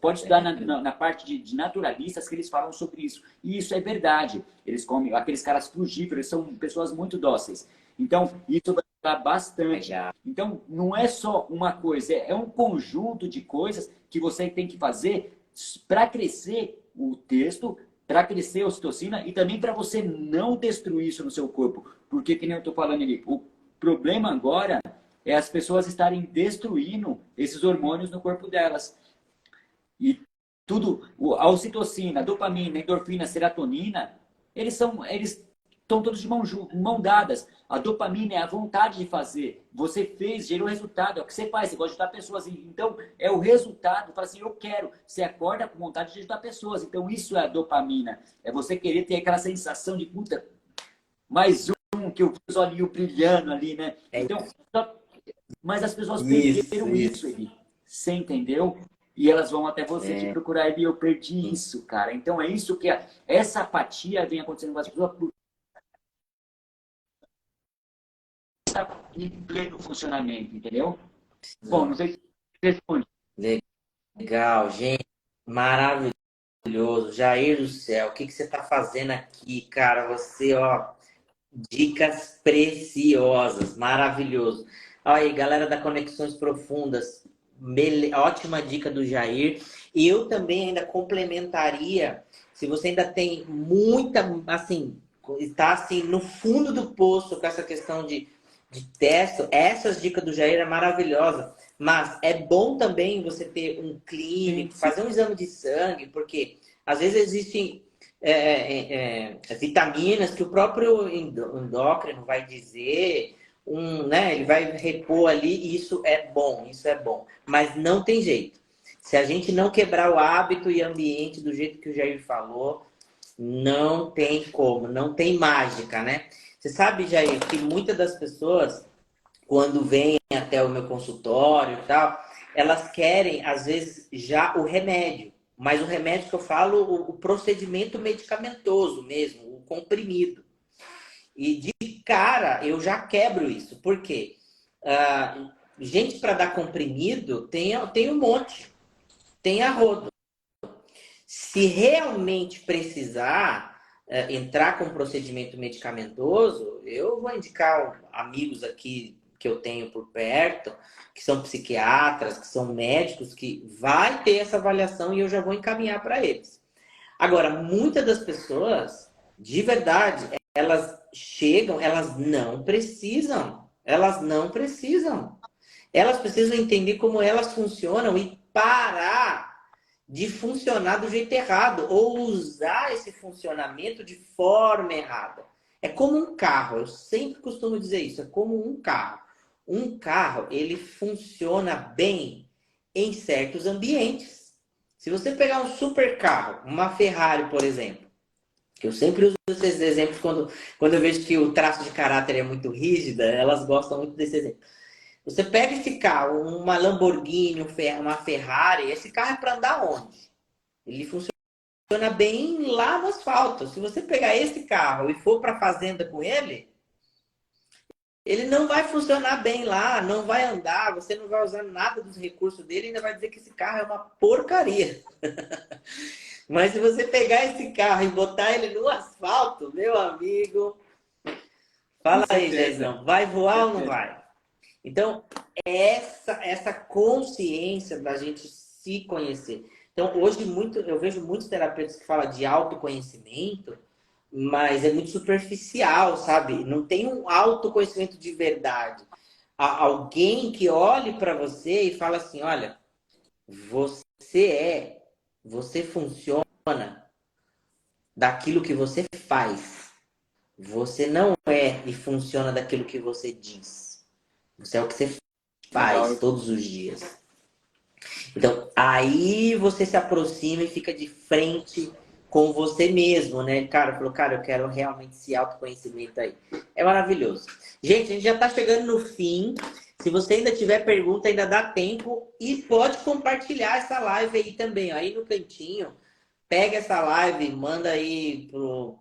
pode estudar na parte de naturalistas que eles falam sobre isso. E isso é verdade. Eles comem, aqueles caras frugívoros, são pessoas muito dóceis. Então, isso vai ajudar bastante. Então, não é só uma coisa, é um conjunto de coisas que você tem que fazer para crescer o texto, para crescer a ocitocina e também para você não destruir isso no seu corpo. Porque, que nem eu estou falando ali, o problema agora é as pessoas estarem destruindo esses hormônios no corpo delas. E tudo, a ocitocina, a dopamina, a endorfina, a serotonina, eles estão todos de mão dadas. A dopamina é a vontade de fazer. Você fez, gerou resultado. É o que você faz, você gosta de ajudar pessoas. Então, é o resultado. Fala assim, eu quero. Você acorda com vontade de ajudar pessoas. Então, isso é a dopamina. É você querer ter aquela sensação de, puta, mais um que eu fiz o olhinho brilhando ali, né? Então, mas as pessoas perderam isso, Eli. Você entendeu? E elas vão até você te procurar, Eli, eu perdi isso, cara. Então, é isso que essa apatia vem acontecendo com as pessoas por em pleno funcionamento, entendeu? Bom, não sei se responde. Legal, gente. Maravilhoso. Jair do céu, o que você está fazendo aqui, cara? Você, ó, dicas preciosas. Maravilhoso. Olha aí, galera da Conexões Profundas. Ótima dica do Jair. E eu também ainda complementaria, se você ainda tem muita, assim, está assim no fundo do poço com essa questão de testo, essas dicas do Jair é maravilhosa. Mas é bom também você ter um clínico, fazer um exame de sangue, porque às vezes existem vitaminas que o próprio endócrino vai dizer, né, ele vai repor ali, e isso é bom. Mas não tem jeito. Se a gente não quebrar o hábito e ambiente do jeito que o Jair falou, não tem como, não tem mágica, né? Você sabe, Jair, que muitas das pessoas, quando vêm até o meu consultório e tal, elas querem, às vezes, já o remédio. Mas o remédio que eu falo, o procedimento medicamentoso mesmo, o comprimido. E de cara, eu já quebro isso. Por quê? Gente, para dar comprimido, tem um monte. Tem a rodo. Se realmente precisar entrar com um procedimento medicamentoso, eu vou indicar amigos aqui que eu tenho por perto, que são psiquiatras, que são médicos, que vai ter essa avaliação e eu já vou encaminhar para eles. Agora, muitas das pessoas, de verdade, elas chegam, elas não precisam. Elas não precisam. Elas precisam entender como elas funcionam e parar de funcionar do jeito errado ou usar esse funcionamento de forma errada. É como um carro, eu sempre costumo dizer isso, é como um carro. Um carro, ele funciona bem em certos ambientes. Se você pegar um super carro, uma Ferrari, por exemplo, que eu sempre uso esses exemplos quando eu vejo que o traço de caráter é muito rígida, elas gostam muito desse exemplo. Você pega esse carro, uma Lamborghini, uma Ferrari, esse carro é para andar onde? Ele funciona funciona bem lá no asfalto. Se você pegar esse carro e for para a fazenda com ele não vai funcionar bem lá, não vai andar, você não vai usar nada dos recursos dele, ainda vai dizer que esse carro é uma porcaria. Mas se você pegar esse carro e botar ele no asfalto, meu amigo, fala aí, Jaizão, vai voar ou não vai? Então, essa consciência da gente se conhecer. Então, hoje eu vejo muitos terapeutas que falam de autoconhecimento, mas é muito superficial, sabe? Não tem um autoconhecimento de verdade. Alguém que olhe para você e fala assim, olha, você funciona daquilo que você faz. Você não é e funciona daquilo que você diz. Você é o que você faz todos os dias. Então, aí você se aproxima e fica de frente com você mesmo, né? Cara, falou, cara, eu quero realmente esse autoconhecimento aí. É maravilhoso. Gente, a gente já tá chegando no fim. Se você ainda tiver pergunta, ainda dá tempo. E pode compartilhar essa live aí também. Aí no cantinho, pega essa live, manda aí pro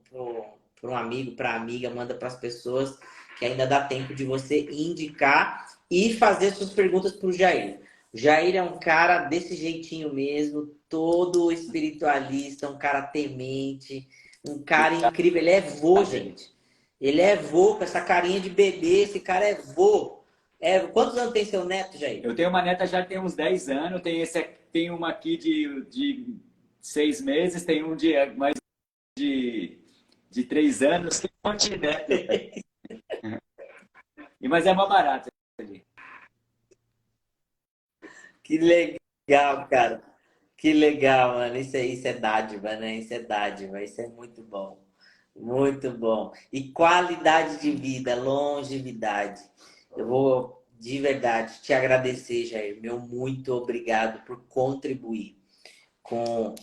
um amigo, pra amiga, manda pras pessoas, que ainda dá tempo de você indicar e fazer suas perguntas pro Jair. O Jair é um cara desse jeitinho mesmo, todo espiritualista, um cara temente, um cara incrível. Ele é vô, gente. Ele é vô, com essa carinha de bebê, esse cara é vô. Quantos anos tem seu neto, Jair? Eu tenho uma neta já tem uns 10 anos, tem uma aqui de 6 meses, tem um de mais de 3 anos, tem um monte de neto. Mas é uma barata ali. Que legal, cara. Que legal, mano. Isso é dádiva, né? Isso é dádiva. Isso é muito bom. Muito bom. E qualidade de vida, longevidade. Eu vou, de verdade, te agradecer, Jair. Meu muito obrigado por contribuir com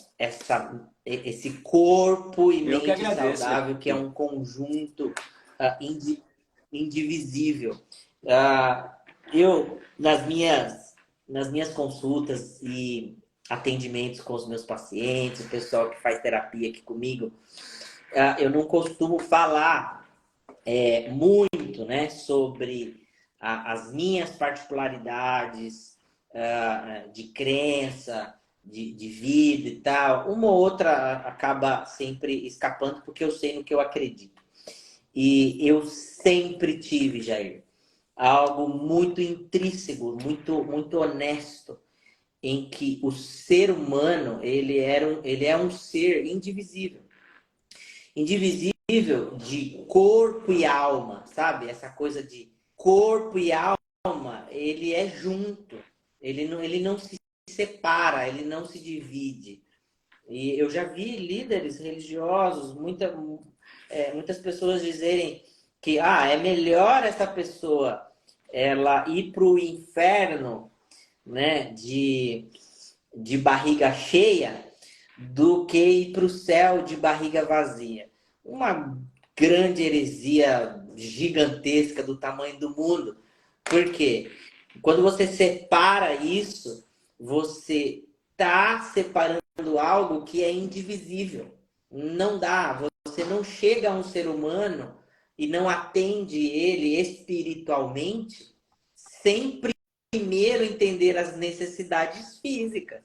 esse corpo e mente saudável, que é um conjunto indivisível. Eu, nas minhas consultas e atendimentos com os meus pacientes, o pessoal que faz terapia aqui comigo, eu não costumo falar muito, né, sobre as minhas particularidades de crença, de vida e tal. Uma ou outra acaba sempre escapando porque eu sei no que eu acredito. E eu sempre tive, Jair, algo muito intrínseco, muito honesto, em que o ser humano ele é um ser indivisível. Indivisível de corpo e alma, sabe? Essa coisa de corpo e alma, ele é junto. Ele não se separa, ele não se divide. E eu já vi líderes religiosos, muitas pessoas dizerem que é melhor essa pessoa ela ir para o inferno, né, de barriga cheia, do que ir para o céu de barriga vazia. Uma grande heresia gigantesca do tamanho do mundo. Por quê? Quando você separa isso, você está separando algo que é indivisível. Não dá. Você não chega a um ser humano e não atende ele espiritualmente sem primeiro entender as necessidades físicas.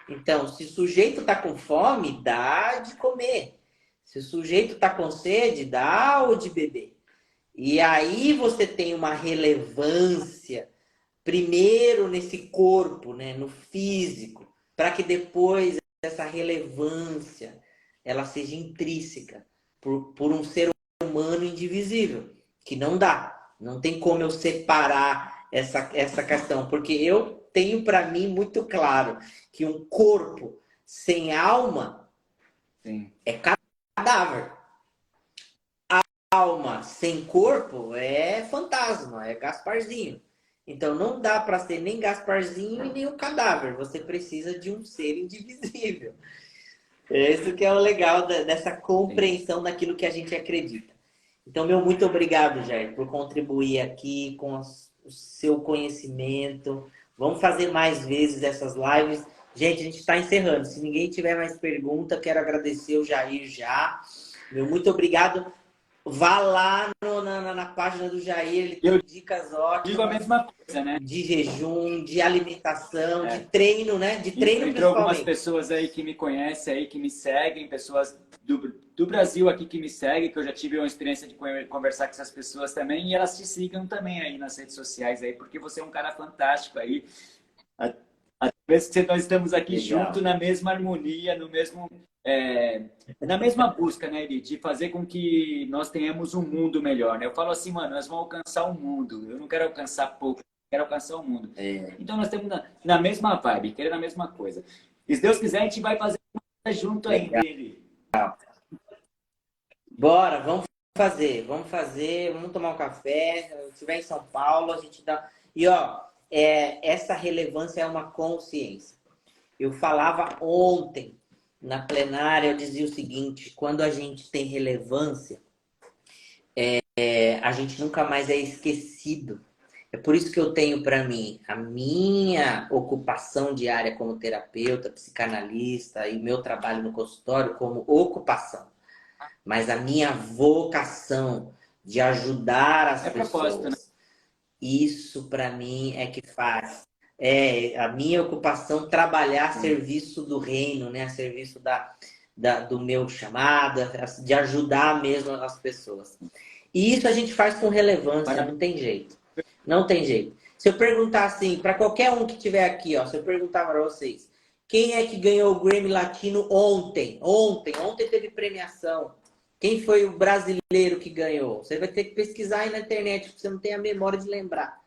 Então, se o sujeito está com fome, dá de comer. Se o sujeito está com sede, dá o de beber. E aí você tem uma relevância, primeiro nesse corpo, né, no físico, para que depois essa relevância ela seja intrínseca por um ser humano indivisível, que não dá. Não tem como eu separar essa questão, porque eu tenho para mim muito claro que um corpo sem alma é cadáver. A alma sem corpo é fantasma, é Gasparzinho. Então não dá para ser nem Gasparzinho e nem um cadáver. Você precisa de um ser indivisível. Esse que é o legal dessa compreensão daquilo que a gente acredita. Então, meu muito obrigado, Jair, por contribuir aqui com o seu conhecimento. Vamos fazer mais vezes essas lives. Gente, a gente está encerrando. Se ninguém tiver mais pergunta, quero agradecer o Jair já. Meu muito obrigado. Vá lá na página do Jair, ele tem dicas Digo a ótimas mesma coisa, né? de jejum, de alimentação, de treino, né? De treino Entrou algumas principalmente. pessoas aí que me conhecem, aí que me seguem, pessoas do Brasil aqui que me seguem, que eu já tive uma experiência de conversar com essas pessoas também, e elas te sigam também aí nas redes sociais aí, porque você é um cara fantástico aí. Às vezes nós estamos aqui Legal. junto na mesma harmonia, no mesmo, na mesma busca, né, Eli, de fazer com que nós tenhamos um mundo melhor, né? Eu falo assim, mano, nós vamos alcançar o mundo. Eu não quero alcançar pouco, eu quero alcançar o mundo. Então nós estamos na mesma vibe, querendo a mesma coisa. E se Deus quiser, a gente vai fazer junto ainda, Eli. Bora, vamos fazer, vamos tomar um café. Se estiver em São Paulo, a gente dá. E ó, essa relevância é uma consciência. Eu falava ontem na plenária, eu dizia o seguinte: quando a gente tem relevância, a gente nunca mais é esquecido. É por isso que eu tenho para mim a minha ocupação diária como terapeuta, psicanalista e meu trabalho no consultório como ocupação. Mas a minha vocação de ajudar as pessoas, né? isso para mim é que faz. A minha ocupação trabalhar a serviço do reino, né? A serviço do meu chamado, de ajudar mesmo as pessoas. E isso a gente faz com relevância, não tem jeito. Não tem jeito. Se eu perguntar assim, para qualquer um que estiver aqui, ó, se eu perguntar para vocês, quem é que ganhou o Grammy Latino ontem? Ontem teve premiação. Quem foi o brasileiro que ganhou? Você vai ter que pesquisar aí na internet, porque você não tem a memória de lembrar.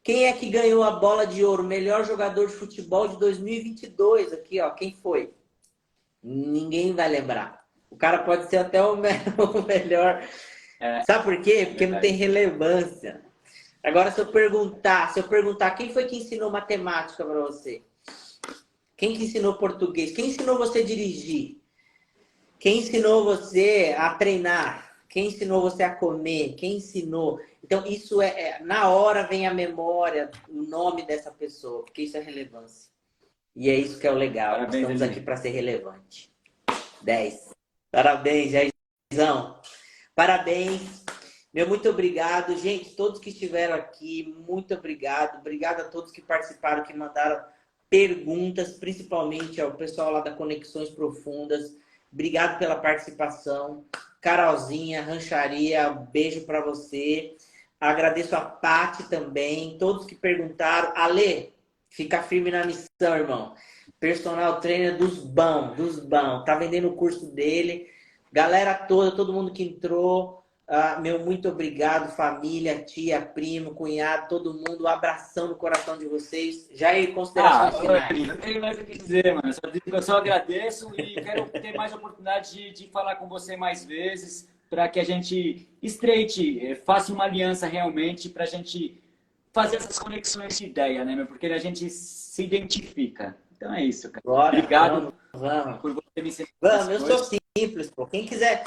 Quem é que ganhou a bola de ouro? Melhor jogador de futebol de 2022. Aqui, ó. Quem foi? Ninguém vai lembrar. O cara pode ser até o melhor. Sabe por quê? Porque não tem relevância. Agora, se eu perguntar quem foi que ensinou matemática para você? Quem que ensinou português? Quem ensinou você a dirigir? Quem ensinou você a treinar? Quem ensinou você a comer? Quem ensinou? Então, isso na hora vem a memória, o nome dessa pessoa, porque isso é relevância. E é isso que é o legal. Parabéns, nós estamos Eli. aqui para ser relevante. 10. Parabéns, Jairzão. Parabéns. Meu muito obrigado. Gente, todos que estiveram aqui, muito obrigado. Obrigado a todos que participaram, que mandaram perguntas, principalmente ao pessoal lá da Conexões Profundas. Obrigado pela participação. Carolzinha, Rancharia, beijo para você. Agradeço a Paty também, todos que perguntaram. Ale, fica firme na missão, irmão. Personal trainer dos bons, dos bons. Tá vendendo o curso dele. Galera toda, todo mundo que entrou, meu muito obrigado, família, tia, primo, cunhado, todo mundo. Um abração no coração de vocês. Jair, considerações finais. Não tenho mais o que dizer, mano. Eu só agradeço e quero ter mais oportunidade de falar com você mais vezes, para que a gente estreite, faça uma aliança realmente, para a gente fazer essas conexões de ideia, né, meu? Porque a gente se identifica. Então é isso, cara. Bora, obrigado vamos. por você me ensinar. Vamos, eu sou simples, pô. Quem quiser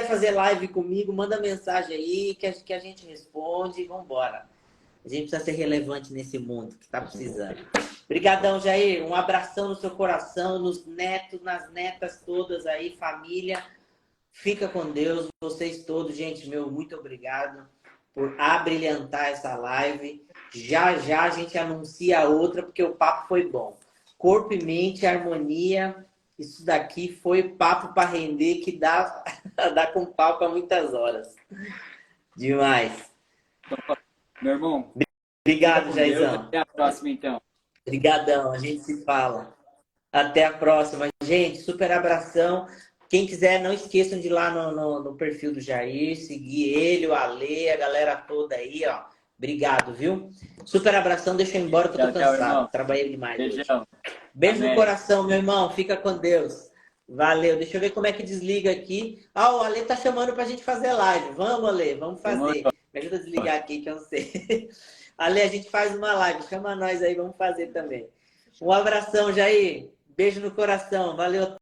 fazer live comigo, manda mensagem aí que a gente responde e vambora. A gente precisa ser relevante nesse mundo que tá precisando. Obrigadão, Jair. Um abração no seu coração, nos netos, nas netas todas aí, família. Fica com Deus, vocês todos, gente, meu muito obrigado por abrilhantar essa live. Já já a gente anuncia a outra, porque o papo foi bom. Corpo e mente, harmonia. Isso daqui foi papo para render, que dá com pau para muitas horas. Demais. Meu irmão. Obrigado, Jairzão. Até a próxima, então. Obrigadão, a gente se fala. Até a próxima. Gente, super abração. Quem quiser, não esqueçam de ir lá no perfil do Jair, seguir ele, o Ale, a galera toda aí, ó. Obrigado, viu? Super abração, deixa eu ir embora, que eu tô cansado. Trabalhei demais. Beijão. Beijo no coração, meu irmão. Fica com Deus. Valeu. Deixa eu ver como é que desliga aqui. O Ale tá chamando pra gente fazer live. Vamos, Ale, vamos fazer. Me ajuda a desligar aqui, que eu não sei. Ale, a gente faz uma live. Chama nós aí, vamos fazer também. Um abração, Jair. Beijo no coração. Valeu.